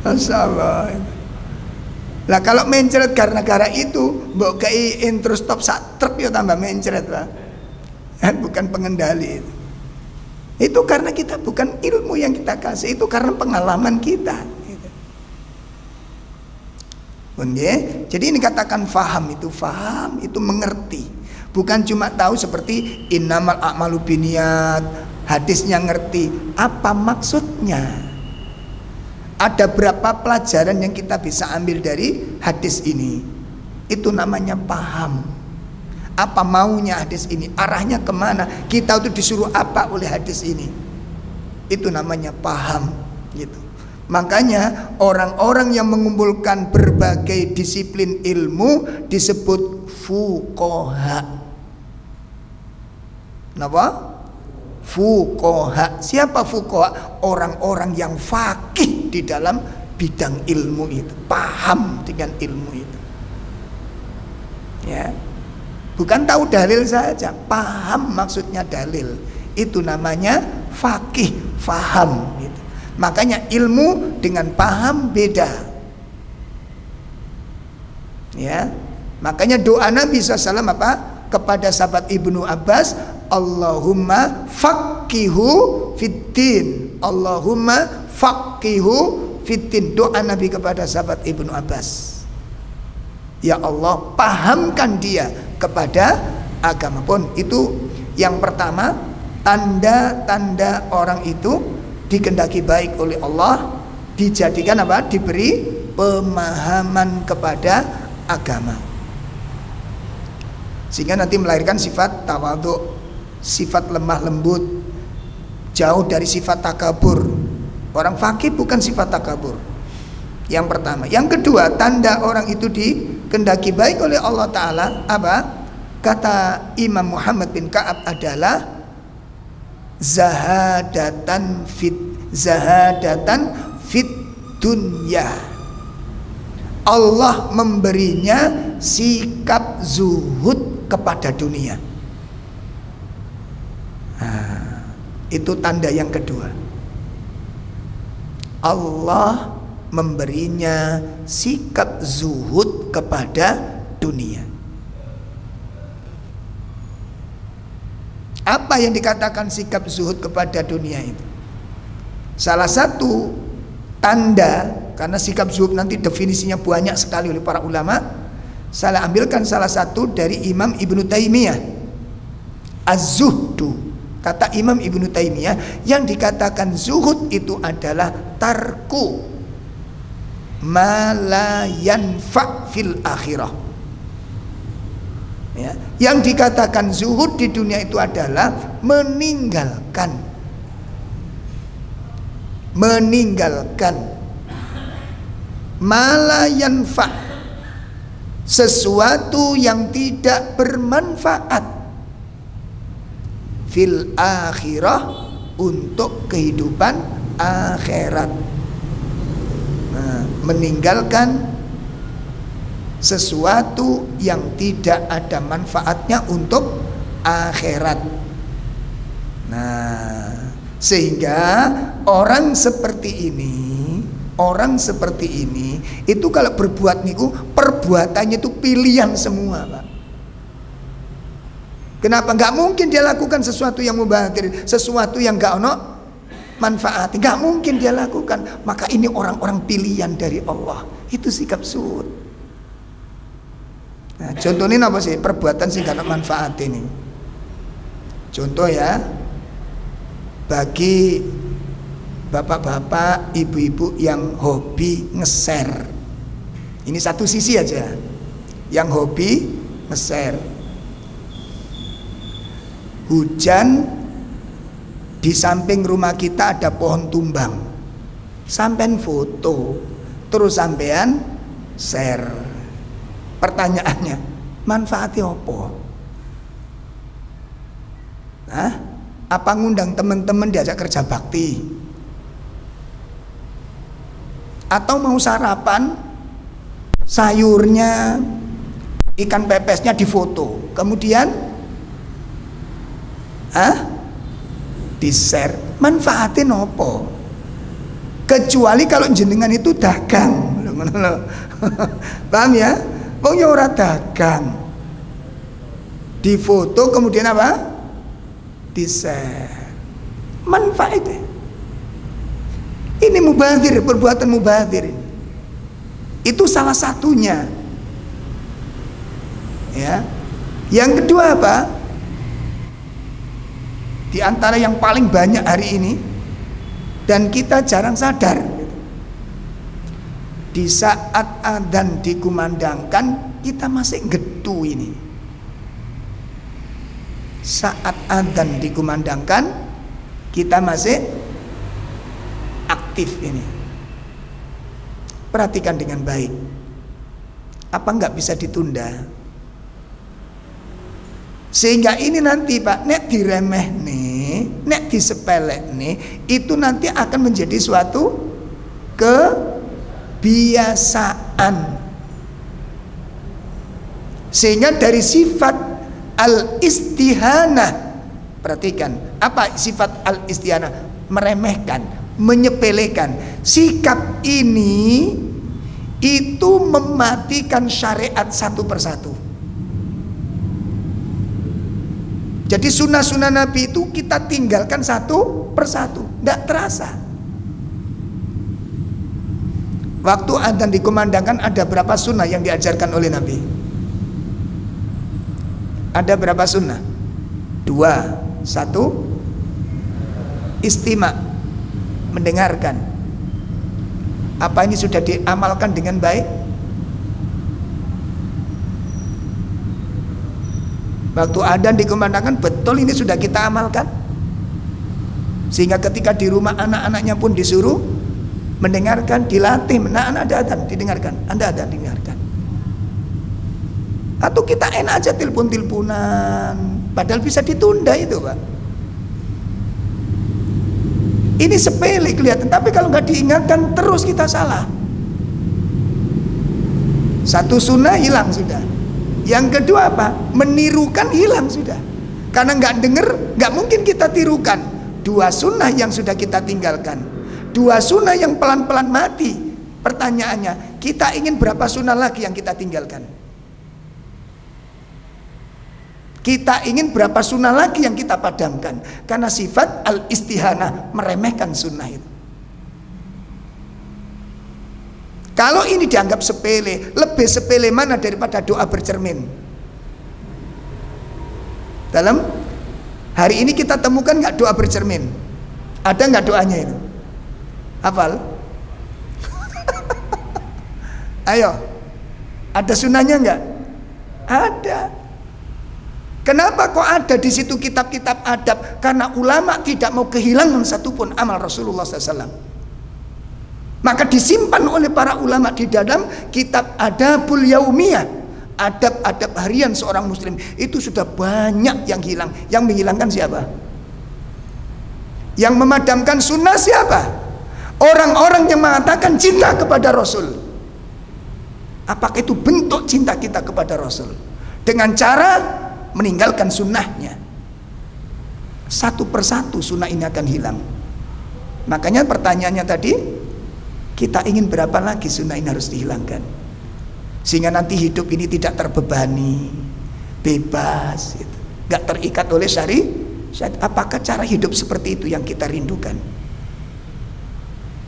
Masya Allah. Lah kalau mencret gara-gara itu, mbok kei intro stop sak truk yo tambah mencret, Pak. Bukan pengendali itu. Itu karena kita bukan ilmu yang kita kasih, itu karena pengalaman kita. Gitu. Jadi ini katakan faham itu mengerti. Bukan cuma tahu seperti innamal a'malu binniyat, hadisnya ngerti, apa maksudnya? Ada berapa pelajaran yang kita bisa ambil dari hadis ini? Itu namanya paham. Apa maunya hadis ini? Arahnya kemana? Kita itu disuruh apa oleh hadis ini? Itu namanya paham. Gitu. Makanya orang-orang yang mengumpulkan berbagai disiplin ilmu disebut fuqaha. Kenapa? Fuqaha. Siapa fuqaha? Orang-orang yang faqih di dalam bidang ilmu itu, paham dengan ilmu itu. Ya. Bukan tahu dalil saja, paham maksudnya dalil. Itu namanya faqih, faham gitu. Makanya ilmu dengan paham beda. Ya. Makanya doa Nabi SAW apa? Kepada sahabat Ibnu Abbas, Allahumma faqihu fiddin. Allahumma faqihu fiddin. Doa Nabi kepada sahabat Ibnu Abbas. Ya Allah, pahamkan dia kepada agama pun. Itu yang pertama, tanda-tanda orang itu dikehendaki baik oleh Allah, dijadikan apa? Diberi pemahaman kepada agama. Sehingga nanti melahirkan sifat tawadhu, sifat lemah lembut, jauh dari sifat takabur. Orang fakih bukan sifat takabur. Yang pertama. Yang kedua, tanda orang itu dikehendaki baik oleh Allah Ta'ala apa? Kata Imam Muhammad bin Ka'ab adalah zahadatan fit dunya. Allah memberinya sikap zuhud kepada dunia. Nah, itu tanda yang kedua. Allah memberinya sikap zuhud kepada dunia. Apa yang dikatakan sikap zuhud kepada dunia itu? Salah satu tanda, karena sikap zuhud nanti definisinya banyak sekali oleh para ulama. Saya ambilkan salah satu dari Imam Ibnu Taimiyah. Az-zuhdu, kata Imam Ibnu Taimiyah, yang dikatakan zuhud itu adalah tarku ma la yanfa' fil akhirah. Ya, yang dikatakan zuhud di dunia itu adalah meninggalkan mala yanfa', sesuatu yang tidak bermanfaat fil akhirah, untuk kehidupan akhirat. Nah, meninggalkan sesuatu yang tidak ada manfaatnya untuk akhirat. Nah, sehingga orang seperti ini itu kalau berbuat niku, perbuatannya itu pilihan semua, Pak. Kenapa? Nggak mungkin dia lakukan sesuatu yang mubadir, sesuatu yang nggak ono manfaat, nggak mungkin dia lakukan. Maka ini orang-orang pilihan dari Allah. Itu sikap zuhud. Nah, contohnya apa sih perbuatan sih gak ada manfaat ini? Contoh ya, bagi bapak-bapak, ibu-ibu yang hobi nge-share. Ini satu sisi aja, yang hobi nge-share. Hujan, di samping rumah kita ada pohon tumbang, sampean foto, terus sampean share. Pertanyaannya, manfaatnya apa? Nah, apa ngundang teman-teman diajak kerja bakti? Atau mau sarapan, sayurnya, ikan pepesnya difoto, kemudian di-share. Manfaatin apa? Kecuali kalau jenengan itu dagang. Paham ya? Wong ya ora dagang. Difoto kemudian apa? Di-share. Manfaatnya. Ini mubadzir, perbuatan mubadzir. Itu salah satunya. Ya. Yang kedua apa? Di antara yang paling banyak hari ini dan kita jarang sadar. Di saat adzan dikumandangkan, kita masih getu ini. Saat adzan dikumandangkan, kita masih aktif ini. Perhatikan dengan baik. Apa enggak bisa ditunda? Sehingga ini nanti Pak, nek diremeh nih, nek disepelek nih, itu nanti akan menjadi suatu kebiasaan. Sehingga dari sifat al-istihanah, perhatikan, apa sifat al-istihanah? Meremehkan, menyepelekan. Sikap ini itu mematikan syariat satu persatu. Jadi sunnah-sunnah Nabi itu kita tinggalkan satu persatu, tidak terasa. Waktu adzan dikumandangkan ada berapa sunnah yang diajarkan oleh Nabi? Ada berapa sunnah? 2. 1 istima', mendengarkan. Apa ini sudah diamalkan dengan baik? Waktu adzan dikumandangkan, betul ini sudah kita amalkan? Sehingga ketika di rumah anak-anaknya pun disuruh mendengarkan, dilatih. Anak-anak ada adzan, didengarkan. Anda adzan, didengarkan. Atau kita enak aja telepon-teleponan, padahal bisa ditunda itu Pak. Ini sepele kelihatan, tapi kalau nggak diingatkan terus kita salah. Satu sunnah hilang sudah. Yang kedua apa? Menirukan hilang sudah. Karena nggak denger, nggak mungkin kita tirukan. 2 sunnah yang sudah kita tinggalkan, 2 sunnah yang pelan-pelan mati. Pertanyaannya, kita ingin berapa sunnah lagi yang kita tinggalkan? Kita ingin berapa sunnah lagi yang kita padamkan? Karena sifat al-istihanah, meremehkan sunnah itu. Kalau ini dianggap sepele, lebih sepele mana daripada doa bercermin? Dalam hari ini kita temukan nggak doa bercermin? Ada nggak doanya itu? Hafal? Ayo, ada sunnahnya nggak? Ada. Kenapa kok ada di situ kitab-kitab adab? Karena ulama tidak mau kehilangan satupun amal Rasulullah SAW. Maka disimpan oleh para ulama di dalam kitab Adabul Yaumiyah, adab-adab harian seorang muslim. Itu sudah banyak yang hilang. Yang menghilangkan siapa? Yang memadamkan sunnah siapa? Orang-orang yang mengatakan cinta kepada Rasul. Apakah itu bentuk cinta kita kepada Rasul? Dengan cara meninggalkan sunnahnya. Satu persatu sunnah ini akan hilang. Makanya pertanyaannya tadi, kita ingin berapa lagi sunnah ini harus dihilangkan, sehingga nanti hidup ini tidak terbebani, bebas, gitu. Gak terikat oleh syariat. Apakah cara hidup seperti itu yang kita rindukan?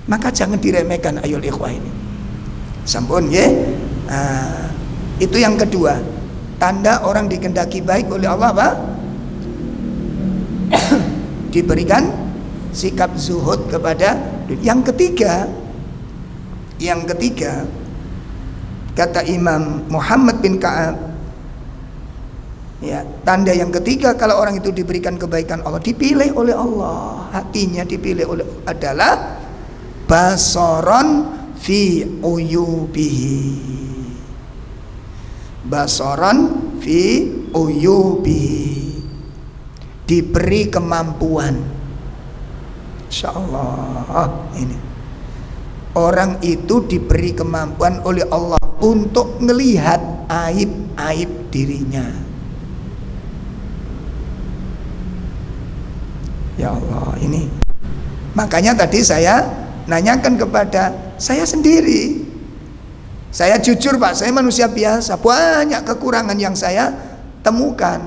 Maka jangan diremehkan ayol ikhwah ini. Sampun ya. Itu yang kedua, tanda orang dikehendaki baik oleh Allah apa? Diberikan sikap zuhud kepada. Yang ketiga, kata Imam Muhammad bin Ka'ab, ya, tanda yang ketiga kalau orang itu diberikan kebaikan Allah, dipilih oleh Allah, hatinya dipilih oleh adalah basaron fi uyubihi. Basaron fi uyubihi, diberi kemampuan. Insyaallah ini orang itu diberi kemampuan oleh Allah untuk melihat aib-aib dirinya. Ya Allah, ini makanya tadi saya nanyakan kepada saya sendiri, Saya jujur Pak, saya manusia biasa, banyak kekurangan yang saya temukan.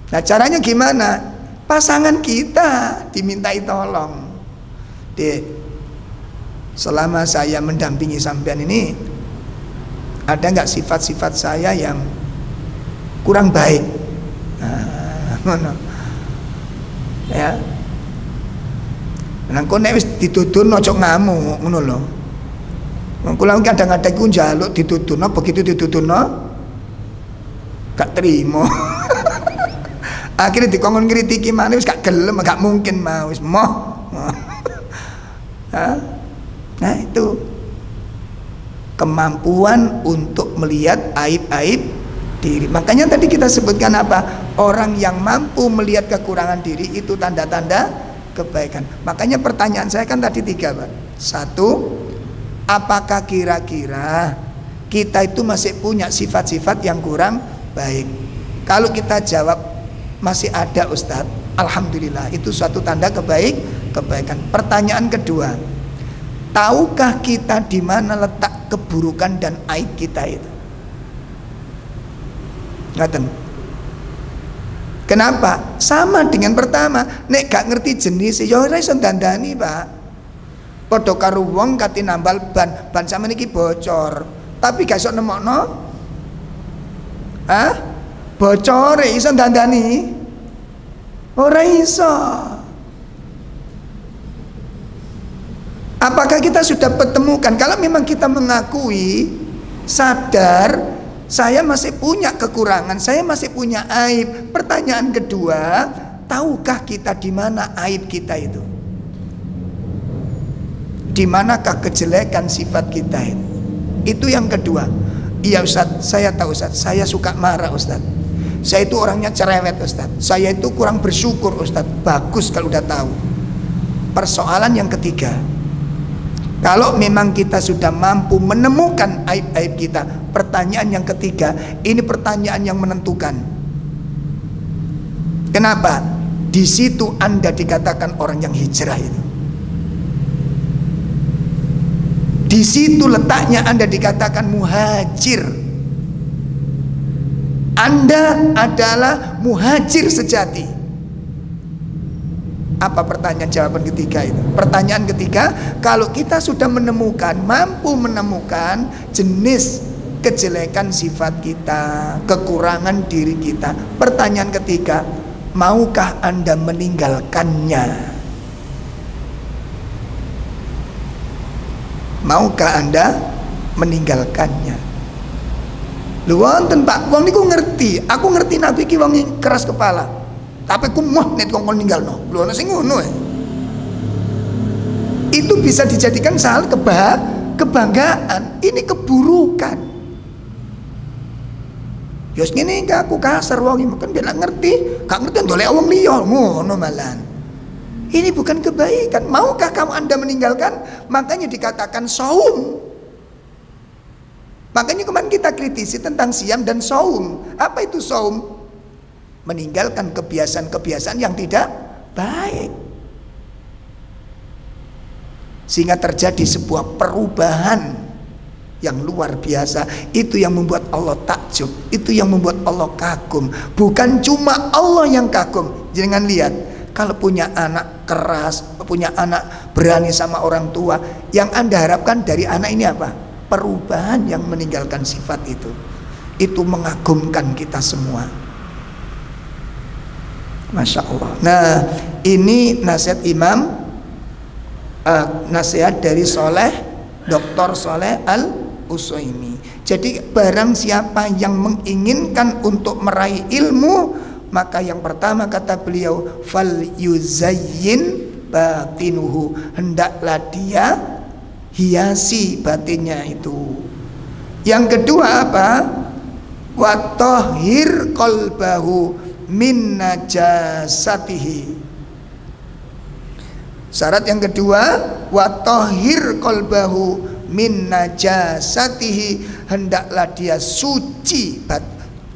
Nah caranya gimana? Pasangan kita dimintai tolong. Dek, selama saya mendampingi sampean ini, ada nggak sifat-sifat saya yang kurang baik? Nah, ya. Nang konek wis ditutur ojo ngamuk ngono lho. Wong kula kadang-kadang ku njaluk dituturno, begitu dituturno gak terima. Akhirnya dikongkon ngritiki maneh wis gak gelem, gak mungkin mau wis moh. Nah itu kemampuan untuk melihat aib-aib diri. Makanya tadi kita sebutkan apa? Orang yang mampu melihat kekurangan diri itu tanda-tanda kebaikan. Makanya pertanyaan saya kan tadi 3 Pak. 1, apakah kira-kira kita itu masih punya sifat-sifat yang kurang baik? Kalau kita jawab masih ada Ustadz, alhamdulillah, itu suatu tanda kebaikan. Pertanyaan kedua, tahukah kita di mana letak keburukan dan aib kita itu? Ngaten. Kenapa? Sama dengan pertama, nek gak ngerti jenis ya ora iso dandani, Pak. Padha karo wong kate nambal ban sampeyan iki bocor, tapi gak iso nemokno. Bocore iso dandani? Ora iso. Apakah kita sudah pertemukan? Kalau memang kita mengakui, sadar, saya masih punya kekurangan, saya masih punya aib. Pertanyaan kedua, tahukah kita di mana aib kita itu? Di manakah kejelekan sifat kita itu? Itu yang kedua. Iya Ustaz, saya tahu Ustaz, saya suka marah Ustaz. Saya itu orangnya cerewet Ustaz. Saya itu kurang bersyukur Ustaz. Bagus kalau udah tahu. Persoalan yang ketiga, kalau memang kita sudah mampu menemukan aib-aib kita, pertanyaan yang ketiga, ini pertanyaan yang menentukan. Kenapa? Di situ Anda dikatakan orang yang hijrah itu. Di situ letaknya Anda dikatakan muhajir. Anda adalah muhajir sejati. Apa pertanyaan jawaban ketiga itu? Pertanyaan ketiga, kalau kita sudah menemukan, mampu menemukan jenis kejelekan sifat kita, kekurangan diri kita, pertanyaan ketiga, maukah Anda meninggalkannya? Maukah Anda meninggalkannya? Lho wonten Pak, wong niku ngerti, aku ngerti nabi iki wong keras kepala. Tapi aku mau nek kok ninggalno. Lho ana sing ngono ya. Itu bisa dijadikan hal kebanggaan. Ini keburukan. Yos ngene gak aku kasar wong iki kan dia ngerti, gak ngerti ndolek wong liya ngono malan. Ini bukan kebaikan. Maukah kamu Anda meninggalkan? Makanya dikatakan saum. Makanya kemarin kita kritisi tentang siam dan saum. Apa itu saum? Meninggalkan kebiasaan-kebiasaan yang tidak baik, sehingga terjadi sebuah perubahan yang luar biasa. Itu yang membuat Allah takjub, itu yang membuat Allah kagum. Bukan cuma Allah yang kagum. Jangan lihat, kalau punya anak keras, punya anak berani sama orang tua, yang Anda harapkan dari anak ini apa? Perubahan yang meninggalkan sifat itu. Itu mengagumkan kita semua. Masya Allah. Nah, ini nasihat Imam, nasihat dari Dr. Shalih Al-Utsaimin. Jadi barang siapa yang menginginkan untuk meraih ilmu, maka yang pertama kata beliau, fal yuzayyin batinuhu, hendaklah dia hiasi batinnya itu. Yang kedua apa? Wa tahhir qalbahu min najasatihi. Syarat yang kedua, wa tahhir qalbahu min najasatihi, hendaklah dia suci,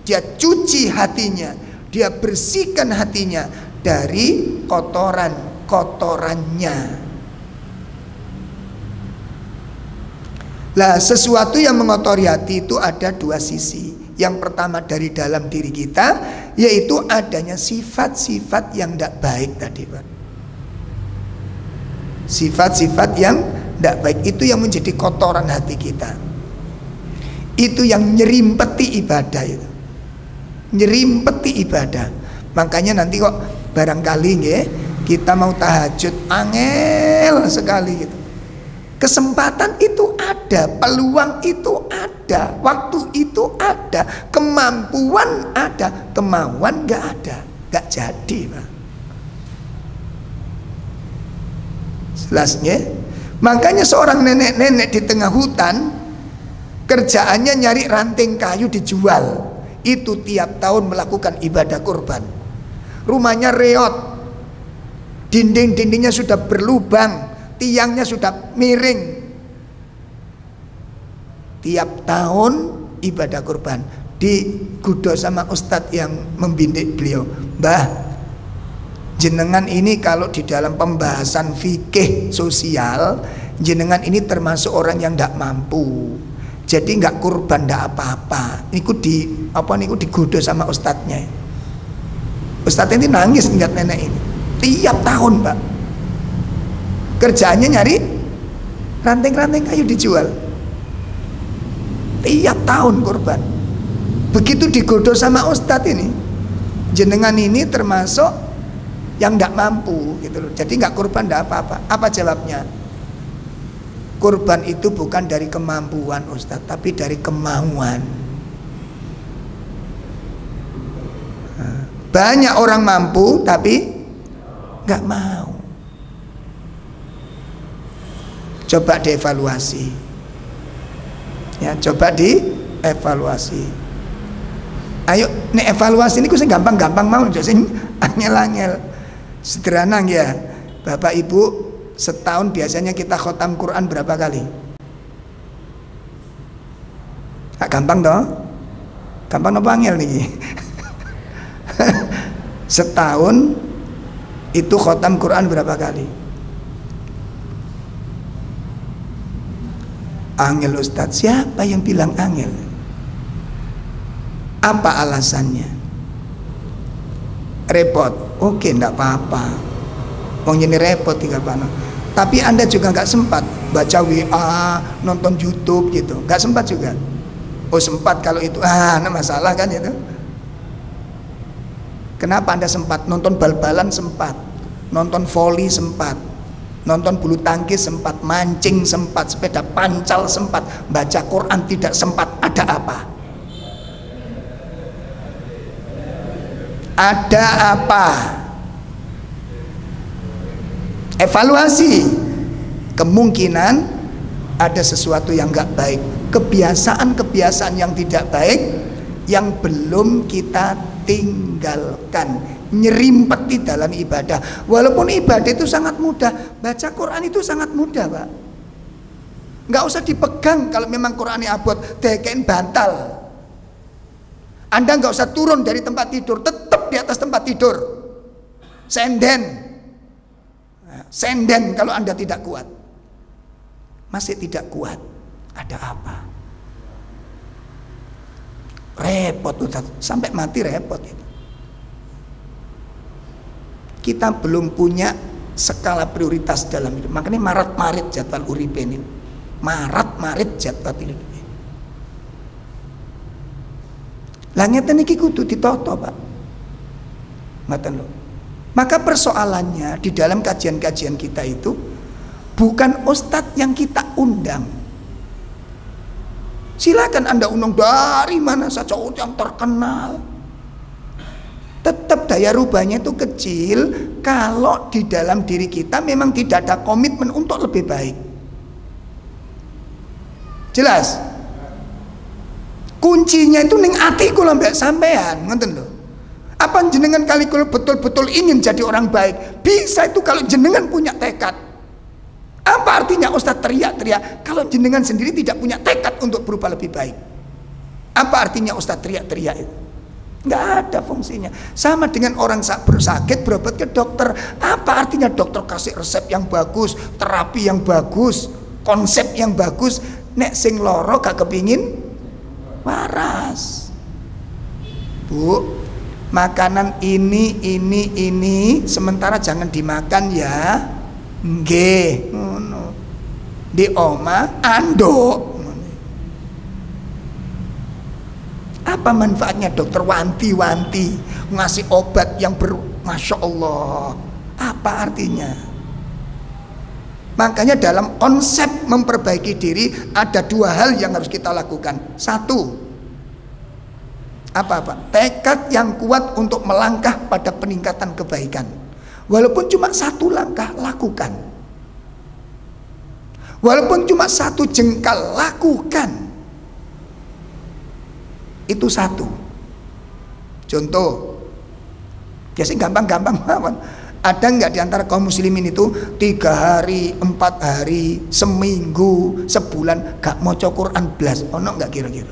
dia cuci hatinya, dia bersihkan hatinya dari kotorannya. Lah, sesuatu yang mengotori hati itu ada dua sisi. Yang pertama dari dalam diri kita, yaitu adanya sifat-sifat yang tidak baik tadi, Pak. Sifat-sifat yang tidak baik itu yang menjadi kotoran hati kita. Itu yang nyerimpeti ibadah itu. Nyerimpeti ibadah. Makanya nanti kok barangkali nggih, kita mau tahajud angel sekali gitu. Kesempatan itu ada, peluang itu ada, waktu itu ada, kemampuan ada, kemauan nggak ada, nggak jadi, Pak. Jelasnya, makanya seorang nenek-nenek di tengah hutan kerjaannya nyari ranting kayu dijual. Itu tiap tahun melakukan ibadah kurban. Rumahnya reot, dinding-dindingnya sudah berlubang, tiangnya sudah miring. Tiap tahun ibadah kurban. Digudo sama ustadz yang membimbing beliau, "Mbah, jenengan ini kalau di dalam pembahasan fikih sosial, jenengan ini termasuk orang yang tidak mampu. Jadi nggak kurban, nggak apa-apa." Niku digoda sama ustadznya. Ustadznya ini nangis ngeliat nenek ini. Tiap tahun, Pak. Kerjaannya nyari ranting-ranting kayu dijual. Tiap tahun kurban. Begitu digoda sama ustadz ini, jenengan ini termasuk yang nggak mampu gitu loh. Jadi nggak kurban, nggak apa-apa. Apa jawabnya? Kurban itu bukan dari kemampuan ustadz, tapi dari kemauan. Banyak orang mampu tapi nggak mau. Coba dievaluasi, ya, coba dievaluasi. Ayo, nek evaluasi ini sing gampang-gampang mau, sing angel-angel. Sederhana ya, Bapak Ibu, setahun biasanya kita khotam Quran berapa kali? Gampang toh? Gampang apa angel nih? Setahun itu khotam Quran berapa kali? Angel Ustadz, siapa yang bilang angel? Apa alasannya? Repot. Oke, enggak apa-apa. Mau ini repot tiga panah. Tapi Anda juga nggak sempat baca WA, nonton YouTube gitu. Nggak sempat juga. Oh sempat kalau itu, nah masalah kan itu. Kenapa Anda sempat? Nonton bal-balan sempat, nonton voli sempat, nonton bulu tangkis sempat, mancing sempat, sepeda pancal sempat, baca Quran tidak sempat. Ada apa? Ada apa? Evaluasi. Kemungkinan ada sesuatu yang nggak baik, kebiasaan-kebiasaan yang tidak baik yang belum kita tinggalkan, nyerimpeti dalam ibadah. Walaupun ibadah itu sangat mudah, baca Quran itu sangat mudah, Pak. Nggak usah dipegang kalau memang Qurannya abot, dekein bantal. Anda nggak usah turun dari tempat tidur, tetap di atas tempat tidur. Senden kalau Anda tidak kuat. Masih tidak kuat, ada apa? Repot Ustaz, sampai mati repot itu. Kita belum punya skala prioritas dalam hidup. Makanya marat-marit jadwal uripen ini. Marat-marit jadwal hidup ini. Lah ngeten iki kudu ditata, Pak. Ngoten lho. Maka persoalannya di dalam kajian-kajian kita itu bukan ustadz yang kita undang. Silakan Anda undang dari mana saja yang terkenal. Tetap daya rubahnya itu kecil kalau di dalam diri kita memang tidak ada komitmen untuk lebih baik. Jelas? Kuncinya itu ning atiku lho mbak sampean, ngoten lho. Apa jenengan kali kalau betul-betul ingin jadi orang baik? Bisa itu kalau jenengan punya tekad. Apa artinya Ustadz teriak-teriak kalau jenengan sendiri tidak punya tekad untuk berubah lebih baik? Apa artinya Ustadz teriak-teriak itu? Nggak ada fungsinya. Sama dengan orang sakit berobat ke dokter. Apa artinya dokter kasih resep yang bagus, terapi yang bagus, konsep yang bagus, nek sing loro gak kepingin waras. Bu, makanan ini sementara jangan dimakan ya. Nggih, ngono. Di oma anduk. Apa manfaatnya dokter wanti-wanti ngasih obat yang Masya Allah, apa artinya? Makanya dalam konsep memperbaiki diri ada dua hal yang harus kita lakukan. Satu, apa? Tekad yang kuat untuk melangkah pada peningkatan kebaikan. Walaupun cuma satu langkah, lakukan. Walaupun cuma satu jengkal, lakukan. Itu satu. Contoh, biasanya gampang-gampang. Ada nggak di antara kaum muslimin itu 3 hari, 4 hari, seminggu, sebulan gak mau Quran blas? Ono nggak kira-kira?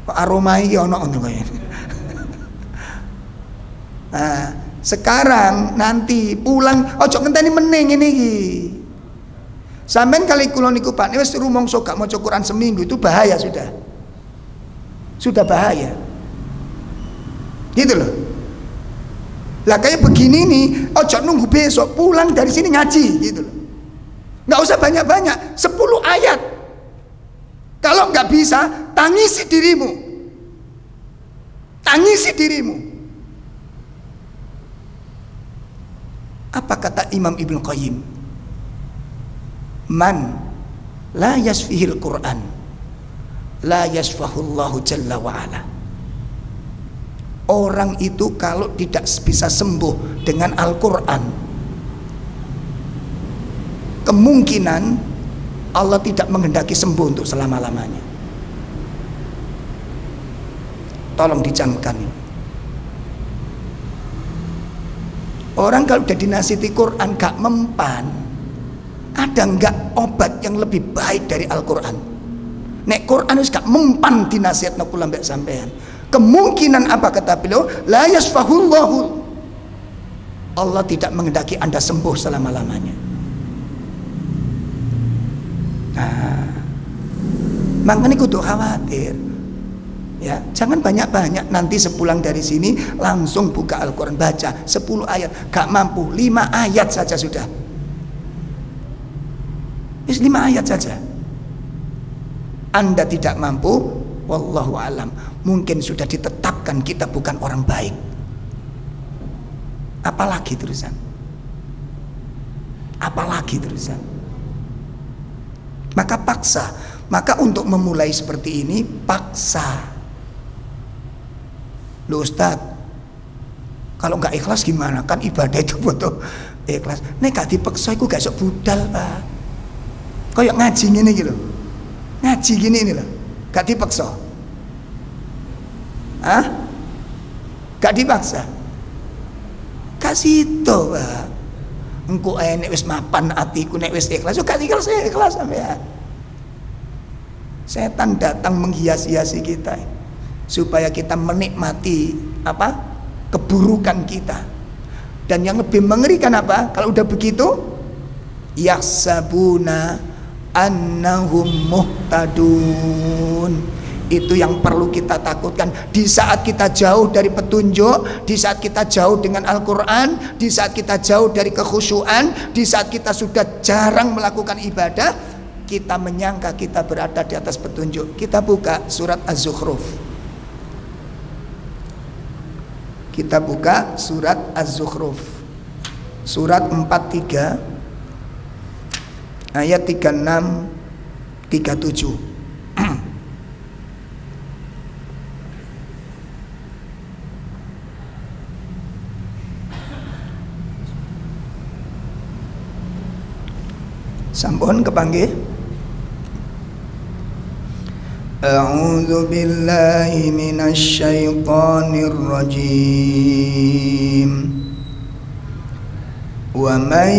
Aroma iki ono kayaknya. Nah, sekarang nanti pulang ojo ngenteni meneng ini iki. Sampeyan kali kula niku Pak, wis rumangsa gak maca Quran seminggu itu bahaya sudah. Sudah bahaya. Gitu loh. Lah kayak begini nih, ojo nunggu besok pulang dari sini ngaji gitu loh. Nggak usah banyak-banyak, 10 ayat. Kalau nggak bisa, tangisi dirimu. Tangisi dirimu. Apa kata Imam Ibnu Qayyim? Man la yasfihil Quran la yasfahullahu jalla wa'ala. Orang itu kalau tidak bisa sembuh dengan Al-Quran, kemungkinan Allah tidak menghendaki sembuh untuk selama-lamanya. Tolong dicamkan ini. Orang kalau udah dinasihati Quran gak mempan, ada enggak obat yang lebih baik dari Al-Quran? Nek Quran wis gak mempan dinasihatna kula mbek sampean. Kemungkinan apa kata beliau? La yasfahullahu. Allah tidak menghendaki Anda sembuh selama-lamanya. Nah, makanya kudu khawatir. Ya, jangan banyak-banyak, nanti sepulang dari sini langsung buka Al-Quran, baca 10 ayat, gak mampu 5 ayat saja sudah. 5 ayat saja. Anda tidak mampu, wallahu alam, mungkin sudah ditetapkan kita bukan orang baik. Apalagi terusan? Apalagi terusan? Maka paksa. Maka untuk memulai seperti ini paksa. Loh Ustaz, kalau nggak ikhlas gimana? Kan ibadah itu butuh ikhlas. Nek gak dipaksa iku gak sok budal, Pak. Kayak ngaji gini gitu. Ngaji gini ini loh. Gak dipaksa. Hah? Gak dipaksa. Kasih itu, Pak. Engko nek wis mapan atiku, nek wis ikhlas, yo gak ikhlas sampean. Setan datang menghias-hiasi kita supaya kita menikmati apa? Keburukan kita. Dan yang lebih mengerikan apa? Kalau udah begitu, yahsabuna annahum muhtadun. Itu yang perlu kita takutkan. Di saat kita jauh dari petunjuk, di saat kita jauh dengan Al-Quran, di saat kita jauh dari kekhusyuan, di saat kita sudah jarang melakukan ibadah, kita menyangka kita berada di atas petunjuk. Kita buka surat Az-Zukhruf. Kita buka surat Az-Zukhruf, surat 43 ayat 36 37. Sampun kepanggih. A'udzu billahi minasy syaithanir rajim. Wa man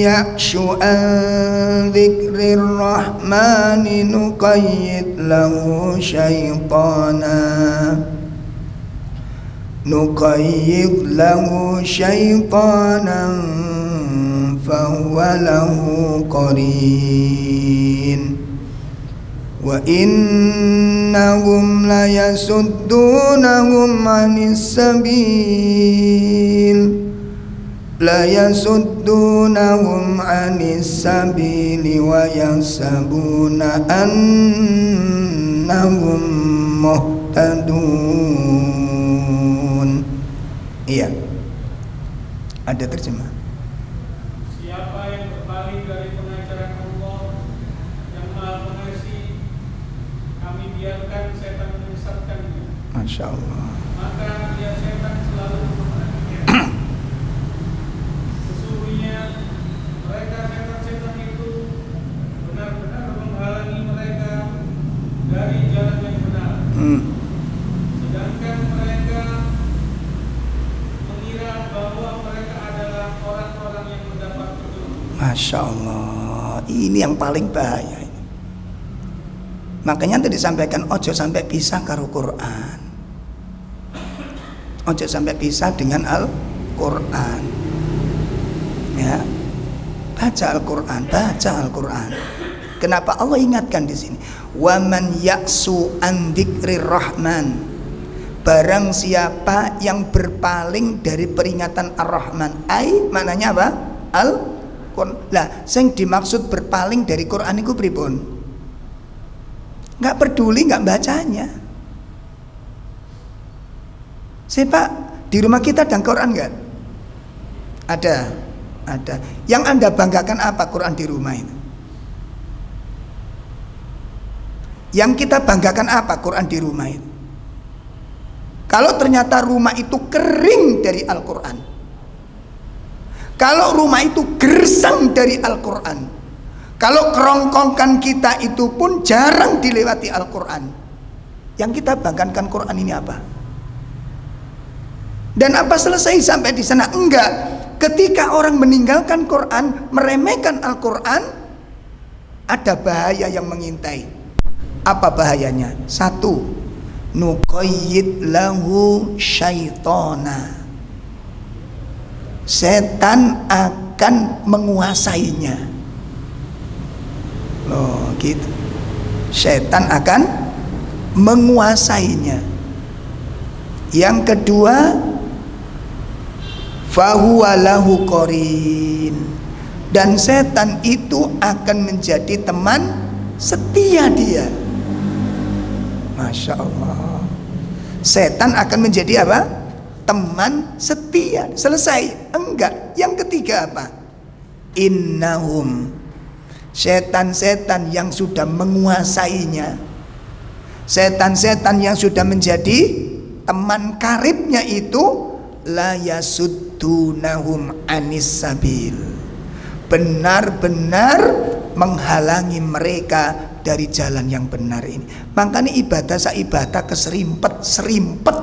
ya'shu an dzikrir rahmani nuqayyid lahu syaitanan fahuwa lahu qarin. Wa innahum la yasuddunahum 'anis sabil, la yasuddunahum 'anis sabili wa yahsabuna annahum muhtadun. Iya, ada terjemah. Siapa yang berpaling dari pengajaran Allah yang Maha Pengasih, kami biarkan setan menyesatkannya. Masya Allah. Maka dia setan selalu memeranginya. Sesungguhnya mereka setan-setan itu benar-benar menghalangi mereka dari jalan yang benar. Sedangkan mereka mengira bahwa mereka adalah orang-orang yang mendapat petunjuk. Masya Allah, ini yang paling bahaya ini. Makanya tadi disampaikan ojo sampai pisah karo Quran, ojo sampai pisah dengan Al-Quran. Ya, baca Al-Quran, baca Al-Quran. Kenapa Allah ingatkan di sini? Waman yaksu an dzikrir rahman, barang siapa yang berpaling dari peringatan Ar-Rahman. Ai maknanya apa? Al-Quran. Lah, sing dimaksud berpaling dari Quran itu pripun? Nggak peduli, nggak bacanya. Pak, di rumah kita ada Quran nggak? Ada. Yang Anda banggakan apa Quran di rumah itu? Yang kita banggakan apa Quran di rumah itu? Kalau ternyata rumah itu kering dari Al-Quran, kalau rumah itu gersang dari Al-Quran, kalau kerongkongan kita itu pun jarang dilewati Al-Quran, yang kita banggakan Quran ini apa? Dan apa selesai sampai di sana? Enggak. Ketika orang meninggalkan Quran, meremehkan Al-Quran, ada bahaya yang mengintai. Apa bahayanya? Satu, nuqayyid lahu syaitona, setan akan menguasainya. Loh gitu, setan akan menguasainya. Yang kedua, fahuwa lahu qarin, dan setan itu akan menjadi teman setia dia. Masya Allah, setan akan menjadi apa? Teman setia. Selesai? Enggak. Yang ketiga apa? Innahum, setan-setan yang sudah menguasainya, setan-setan yang sudah menjadi teman karibnya itu, la yasuddunahum anis sabil, benar-benar menghalangi mereka dari jalan yang benar ini. Makanya ibadah saibadah keserimpet.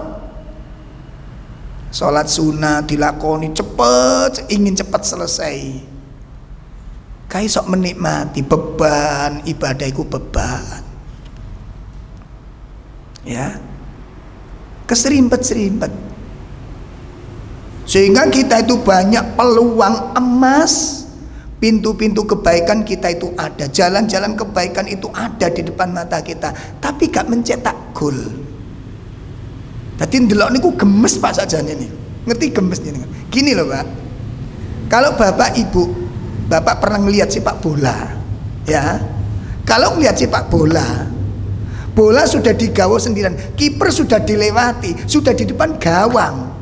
Sholat sunnah dilakoni cepet, ingin cepat selesai. Kayak sok menikmati beban ibadah itu, beban. Ya, keserimpet. Sehingga kita itu banyak peluang emas. Pintu-pintu kebaikan kita itu ada, jalan-jalan kebaikan itu ada di depan mata kita, tapi gak mencetak gol. Tadi ndelok niku gemes Pak sajane nih. Ngerti gemes nih. Gini loh Pak. Kalau Bapak Ibu, Bapak pernah ngelihat sepak bola, ya. Kalau ngelihat sepak bola, bola sudah digawo sendirian, kiper sudah dilewati, sudah di depan gawang.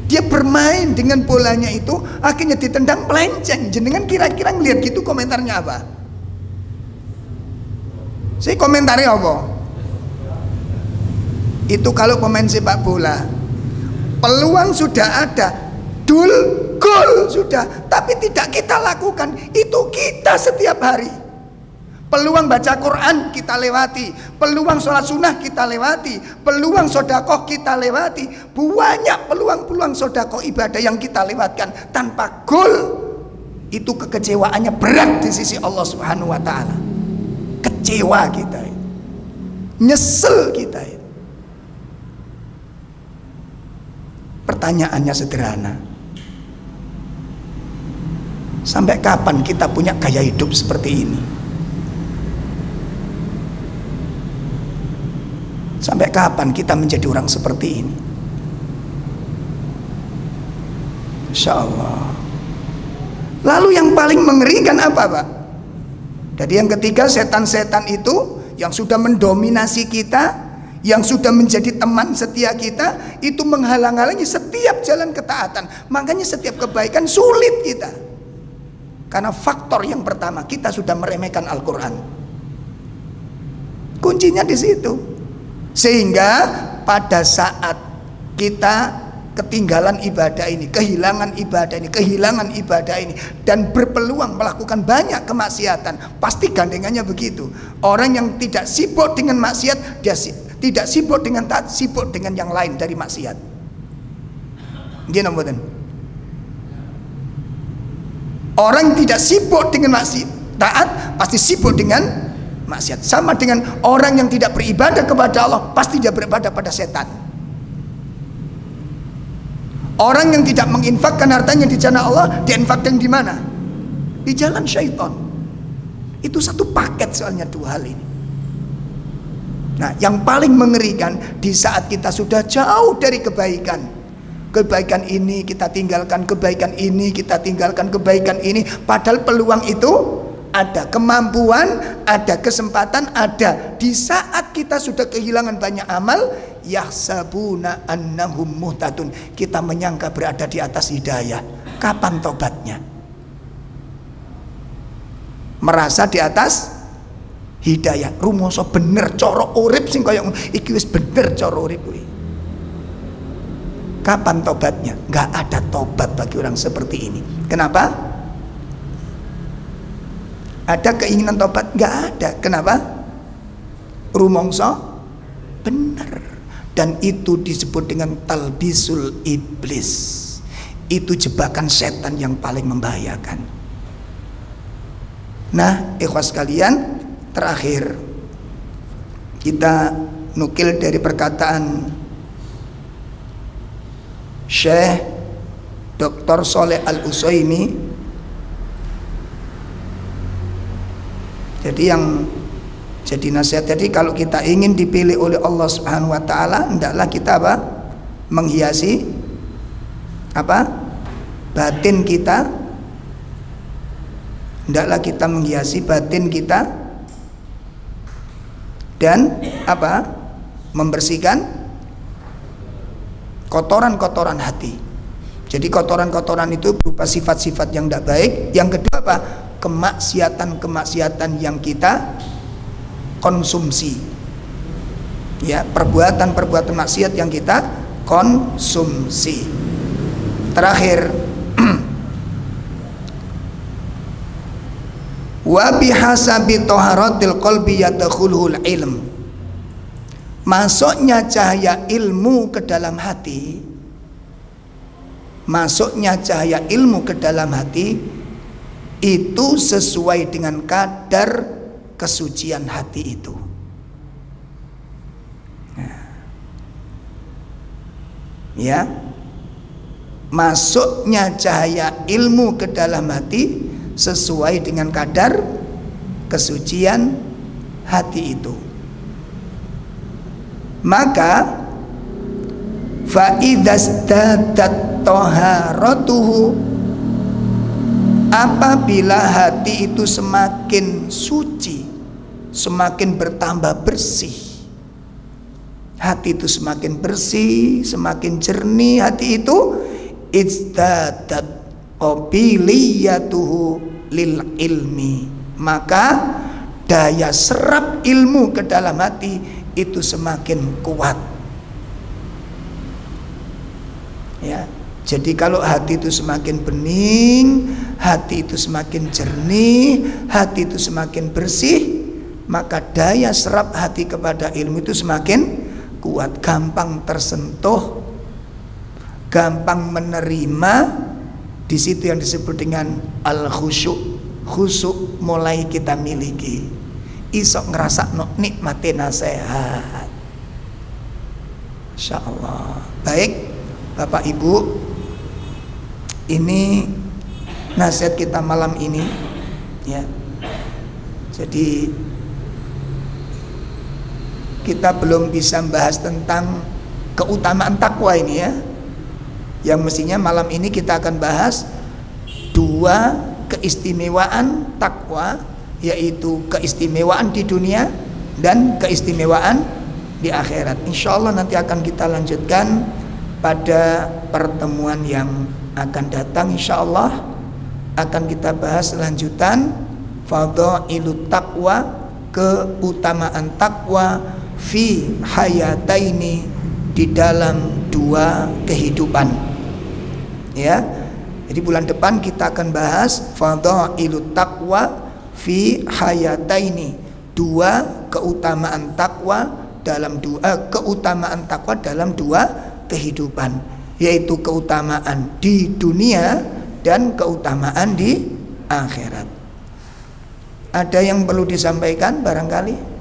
Dia bermain dengan bolanya itu, akhirnya ditendang melenceng. Jenengan kira-kira ngelihat gitu komentarnya apa? Saya komentarnya apa? Itu kalau pemain sepak bola, peluang sudah ada, gol sudah, tapi tidak kita lakukan. Itu kita setiap hari. Peluang baca Quran kita lewati, peluang sholat sunnah kita lewati, peluang sodakoh kita lewati. Banyak peluang-peluang sodakoh ibadah yang kita lewatkan tanpa gol. Itu kekecewaannya berat di sisi Allah Subhanahu wa ta'ala. Kecewa kita, nyesel kita. Pertanyaannya sederhana, Sampai kapan kita punya gaya hidup seperti ini? Sampai kapan kita menjadi orang seperti ini? Insya Allah. Lalu yang paling mengerikan apa, Pak? Jadi yang ketiga, setan-setan itu yang sudah mendominasi kita, yang sudah menjadi teman setia kita, itu menghalang-halangi setiap jalan ketaatan. Makanya setiap kebaikan sulit kita. Karena faktor yang pertama, kita sudah meremehkan Al-Quran. Kuncinya di situ. Sehingga pada saat kita ketinggalan ibadah ini, kehilangan ibadah ini, dan berpeluang melakukan banyak kemaksiatan, pasti gandengannya begitu. Orang yang tidak sibuk dengan maksiat, dia tidak sibuk dengan taat, sibuk dengan yang lain dari maksiat. Gini mboten. Orang tidak sibuk dengan maksiat, taat pasti sibuk dengan maksiat. Sama dengan orang yang tidak beribadah kepada Allah, pasti dia beribadah pada setan. Orang yang tidak menginfakkan hartanya di jalan Allah, diinfakkan di mana? Di jalan syaitan. Itu satu paket soalnya dua hal ini. Nah, yang paling mengerikan di saat kita sudah jauh dari kebaikan. Kebaikan ini kita tinggalkan, kebaikan ini kita tinggalkan, kebaikan ini. Padahal peluang itu ada, kemampuan ada, kesempatan ada. Di saat kita sudah kehilangan banyak amal, yahsabuna annahum muhtadun, kita menyangka berada di atas hidayah. Kapan tobatnya? Merasa di atas hidayah, rumoso bener coro urip sing kaya iki wis bener coro urip kuwi. Kapan tobatnya? Gak ada tobat bagi orang seperti ini. Kenapa? Ada keinginan tobat? Gak ada. Kenapa? Rumongso bener. Dan itu disebut dengan talbisul iblis. Itu jebakan setan yang paling membahayakan. Nah, ikhwas sekalian, terakhir kita nukil dari perkataan Syekh Dr. Shalih Al-Utsaimin. Jadi yang jadi nasihat, jadi kalau kita ingin dipilih oleh Allah Subhanahu wa taala, hendaklah kita apa? Menghiasi apa? Batin kita. Hendaklah kita menghiasi batin kita dan apa? Membersihkan kotoran-kotoran hati. Jadi kotoran-kotoran itu berupa sifat-sifat yang tidak baik. Yang kedua apa? Kemaksiatan-kemaksiatan yang kita konsumsi. Ya, perbuatan-perbuatan maksiat yang kita konsumsi. Terakhir, wa bihasabi taharatil qalbi yadkhulul ilm. Masuknya cahaya ilmu ke dalam hati, masuknya cahaya ilmu ke dalam hati itu sesuai dengan kadar kesucian hati itu. Ya, masuknya cahaya ilmu ke dalam hati sesuai dengan kadar kesucian hati itu. Maka fa idzastadat taharatuhu, apabila hati itu semakin suci, semakin bertambah bersih, hati itu semakin bersih, semakin jernih hati itu, izdadat qabiliyatuhu lil ilmi, maka daya serap ilmu ke dalam hati itu semakin kuat. Ya, jadi kalau hati itu semakin bening, hati itu semakin jernih, hati itu semakin bersih, maka daya serap hati kepada ilmu itu semakin kuat, gampang tersentuh, gampang menerima. Di situ yang disebut dengan al-khusyuk. Khusyuk mulai kita miliki. Isok ngerasakno nikmate nasihat. Insyaallah. Baik, Bapak Ibu, ini nasihat kita malam ini, ya. Jadi kita belum bisa membahas tentang keutamaan takwa ini, ya. Yang mestinya malam ini kita akan bahas 2 keistimewaan takwa, yaitu keistimewaan di dunia dan keistimewaan di akhirat. Insya Allah nanti akan kita lanjutkan pada pertemuan yang akan datang. Insya Allah akan kita bahas lanjutan fadhailut taqwa, keutamaan takwa fi hayataini, di dalam 2 kehidupan, ya. Jadi bulan depan kita akan bahas fadhailut taqwa fi hayataini, 2 keutamaan takwa dalam 2 keutamaan takwa dalam 2 kehidupan, yaitu keutamaan di dunia dan keutamaan di akhirat. Ada yang perlu disampaikan barangkali?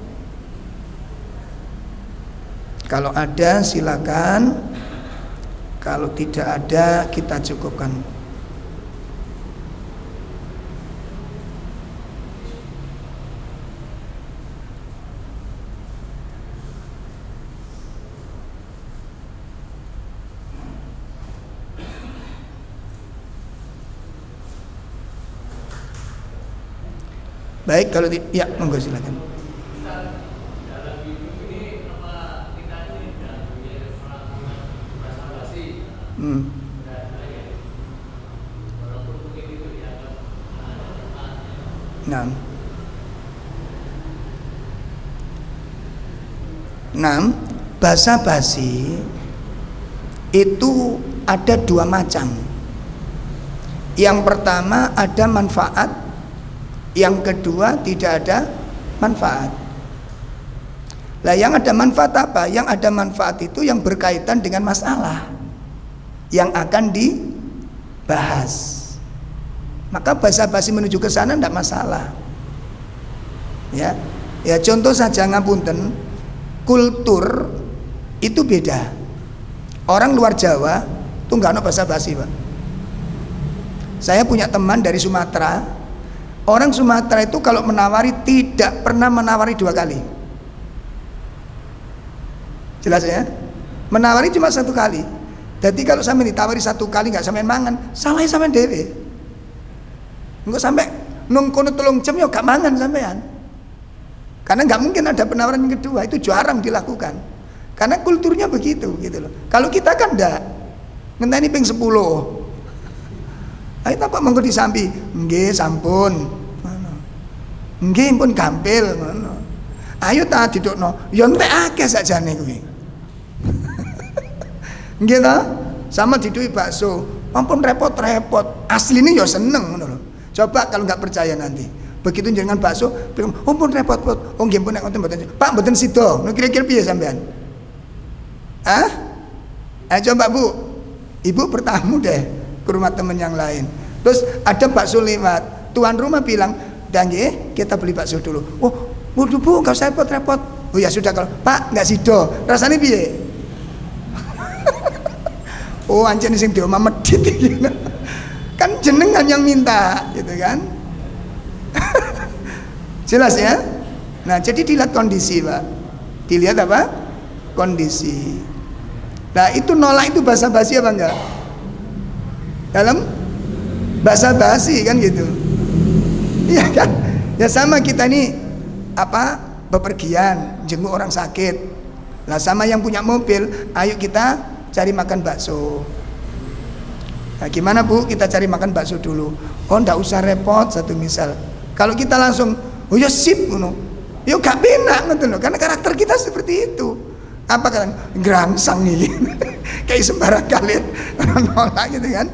Kalau ada silakan. Kalau tidak ada kita cukupkan. Baik, kalau ya monggo silakan. Nah, basa-basi itu ada 2 macam. Yang pertama ada manfaat, yang kedua tidak ada manfaat. Lah yang ada manfaat apa? Yang ada manfaat itu yang berkaitan dengan masalah yang akan dibahas. Maka basa-basi menuju ke sana tidak masalah. Ya, contoh saja ngapunten, kultur itu beda. Orang luar Jawa tuh nggak ada basa-basi, Pak. Saya punya teman dari Sumatera. Orang Sumatera itu kalau menawari tidak pernah menawari 2 kali. Jelas ya? Menawari cuma 1 kali. Jadi kalau sampai ditawari 1 kali nggak sampai mangan, salahnya sampai dewe. Enggak sampai nungkono 3 jam ya gak mangan sampean. Karena nggak mungkin ada penawaran yang kedua, itu jarang dilakukan. Karena kulturnya begitu gitu loh. Kalau kita kan enggak. Ngenteni ping 10. Ayo tak monggo disambi. Nggih sampun. Ngono. Nggih pun gampil ngono. Ayo ta didukno. Ya entek akeh sakjane kuwi. Nggih ta? Sama diduwi bakso. Ampun repot-repot. Asline ya seneng ngono lho. Coba kalau nggak percaya nanti. Begitu jenengan bakso, bilang, "Ampun repot-repot." Oh nggih pun nek wonten mboten. Pak mboten sida. Nek kira-kira piye sampean? Hah? Coba Bu. Ibu bertamu deh ke rumah teman yang lain. Terus ada bakso lewat. Tuan rumah bilang, "Dan nggih, kita beli bakso dulu." Oh, waduh Bu, enggak usah repot-repot. Oh ya sudah kalau, "Pak, enggak sida. Rasane piye?" Oh, anjen sing diomah medhit iki. Kan jenengan yang minta, gitu kan? Jelas ya? Nah, jadi dilihat kondisi, Pak. Dilihat apa? Kondisi. Nah, itu nolak itu basa-basi apa enggak? Dalam basa-basi kan gitu. Iya kan? Ya sama kita ini apa? Bepergian, jenguk orang sakit. Lah sama yang punya mobil, ayo kita cari makan bakso. Nah, gimana Bu? Kita cari makan bakso dulu. Oh, enggak usah repot, satu misal. Kalau kita langsung, oh ya sip, ya gak benak gitu loh. Karena karakter kita seperti itu. Apa kan? Gerangsang nih, kayak sembarang kalian nolak gitu kan?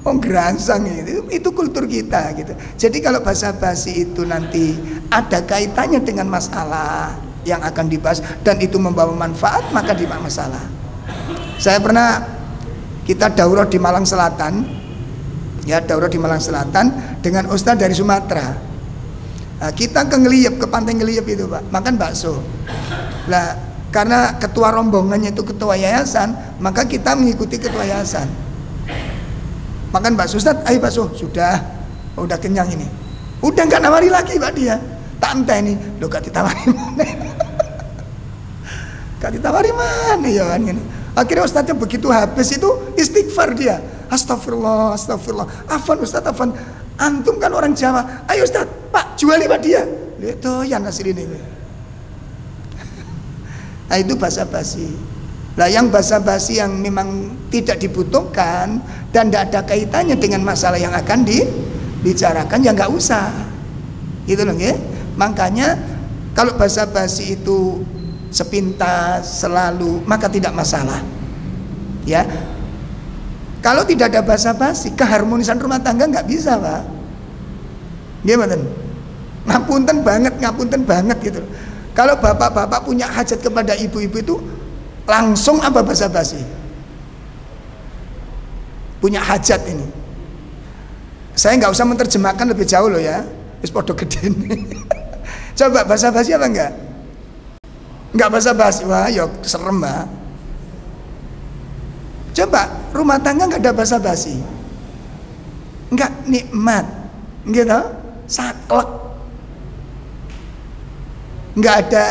Oh gerangsang itu kultur kita gitu. Jadi kalau basa-basi itu nanti ada kaitannya dengan masalah yang akan dibahas dan itu membawa manfaat, maka tidak masalah. Saya pernah kita daurah di Malang Selatan, ya daurah di Malang Selatan dengan ustaz dari Sumatera. Nah, kita ke Ngeliyep, ke pantai Ngeliyep itu Pak, makan bakso. Nah, karena ketua rombongannya itu ketua yayasan, maka kita mengikuti ketua yayasan. Makan bakso, Ustaz, ayo bakso, sudah. Udah kenyang ini. Udah nggak nawari lagi Pak dia. Tak entah ini, lo gak ditawari mana? Gak ditawari mana ya kan ini. Akhirnya ustadznya begitu habis itu istighfar dia. Astagfirullah, astagfirullah. Afan Ustadz, afan. Antum kan orang Jawa. Ayo Ustadz, Pak juali Pak dia. Lihat yang hasil ini. Nah itu basa-basi. Lah yang basa-basi yang memang tidak dibutuhkan dan tidak ada kaitannya dengan masalah yang akan dibicarakan ya nggak usah. Gitu loh ya. Makanya kalau basa-basi itu sepintas selalu maka tidak masalah. Ya. Kalau tidak ada basa-basi, keharmonisan rumah tangga nggak bisa, Pak. Gimana? Ngapunten banget gitu. Kalau bapak-bapak punya hajat kepada ibu-ibu itu langsung apa basa-basi? Punya hajat ini. Saya nggak usah menerjemahkan lebih jauh loh ya. Wis podo gede. Coba basa-basi apa enggak? Enggak basa-basi. Wah, ya serem, Mbak. Coba rumah tangga enggak ada basa-basi. Enggak nikmat. Gitu. Saklek. Enggak ada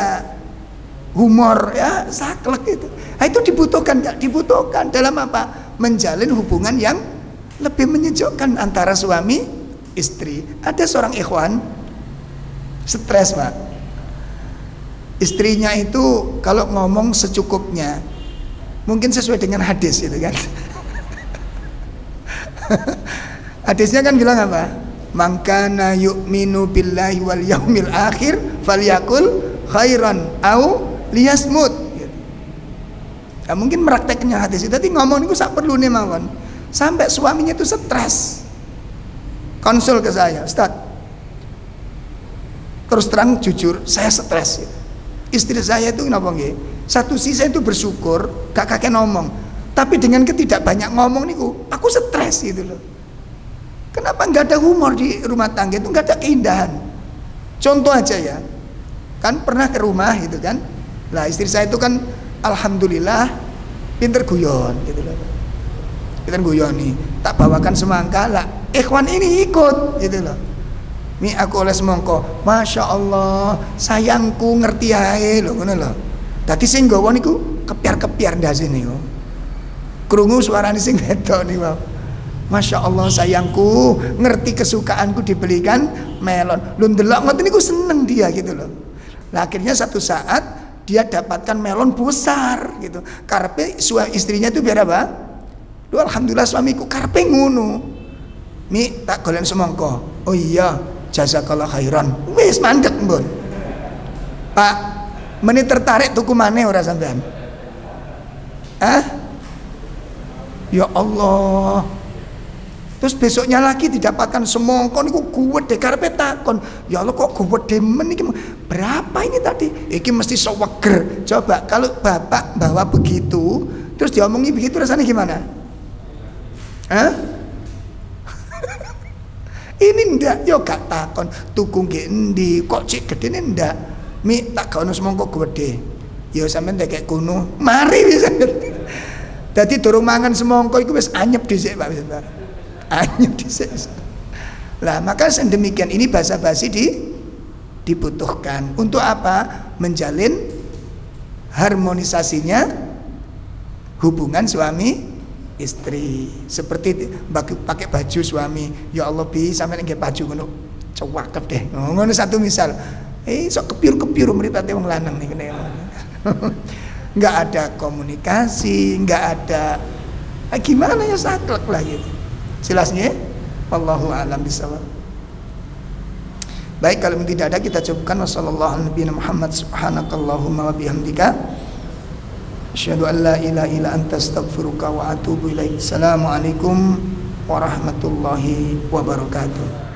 humor ya, saklek itu. Nah, itu dibutuhkan enggak? Dibutuhkan dalam apa? Menjalin hubungan yang lebih menyejukkan antara suami istri. Ada seorang ikhwan stres, Pak. Istrinya itu kalau ngomong secukupnya, mungkin sesuai dengan hadis itu kan. Hadisnya kan bilang apa? Man kana yu'minu billahi wal yaumil akhir falyakul khairan au liyasmut. Nah, mungkin merakteknya hadis itu tadi ngomong itu sak perlu nih mawon. Sampai suaminya itu stres. Konsul ke saya, Ustaz. Terus terang jujur, saya stres. Istri saya itu kenapa nggih? Satu sisi itu bersyukur, gak kakek ngomong. Tapi dengan ketidak banyak ngomong niku, aku stres gitu loh. Kenapa nggak ada humor di rumah tangga itu, nggak ada keindahan? Contoh aja ya, kan pernah ke rumah gitu kan? Lah istri saya itu kan, alhamdulillah pinter guyon gitu loh. Pinter guyon nih, tak bawakan semangka lah. Ikhwan ini ikut gitu loh. Mi aku oleh semangka, masya Allah, sayangku ngerti ae loh, ngono loh. Tadi sing nggawa niku kepiar-kepiar ndase niku. Krungu suarane sing wedok niku. Masya Allah sayangku, ngerti kesukaanku dibelikan melon. Lu ndelok ngoten niku seneng dia gitu loh. Nah, akhirnya satu saat dia dapatkan melon besar gitu. Karepe istrinya itu biar apa? Duh, alhamdulillah suamiku karepe ngono. Mi tak golek semangka. Oh iya, jazakallah khairan. Wis mandek mbon. Pak, menit tertarik tuku maneh ora sampean? Hah? Ya Allah. Terus besoknya lagi didapatkan semongko niku gede karepe takon. Ya Allah kok gede men iki. Berapa ini tadi? Iki mesti seweger. Coba kalau bapak bawa begitu, terus diomongi begitu rasanya gimana? Hah? Ini ndak, yo gak takon tuku nggih endi, kok cik gedene ndak. Mi tak gaono semongko gede. Ya sampean tekek kuno, mari wis. Dadi durung mangan semongko iku wis anyep dhisik Pak wis. Anyep dhisik. Lah maka sedemikian ini basa-basi dibutuhkan untuk apa? Menjalin harmonisasinya hubungan suami istri. Seperti pakai baju suami, ya Allah bi sampeyan nggih baju ngono cewakep deh. Ngono satu misal. Sok kepiur-kepiur mripate wong lanang nih kene. Enggak ada komunikasi, enggak ada gimana ya saklek lah gitu. Jelasnya wallahu a'lam bishawab. Baik, kalau tidak ada kita cukupkan. Wassallallahu ala Muhammad subhanakallahumma wa bihamdika asyhadu an la ilaha illa anta astaghfiruka wa atubu ilaik. Assalamualaikum warahmatullahi wabarakatuh.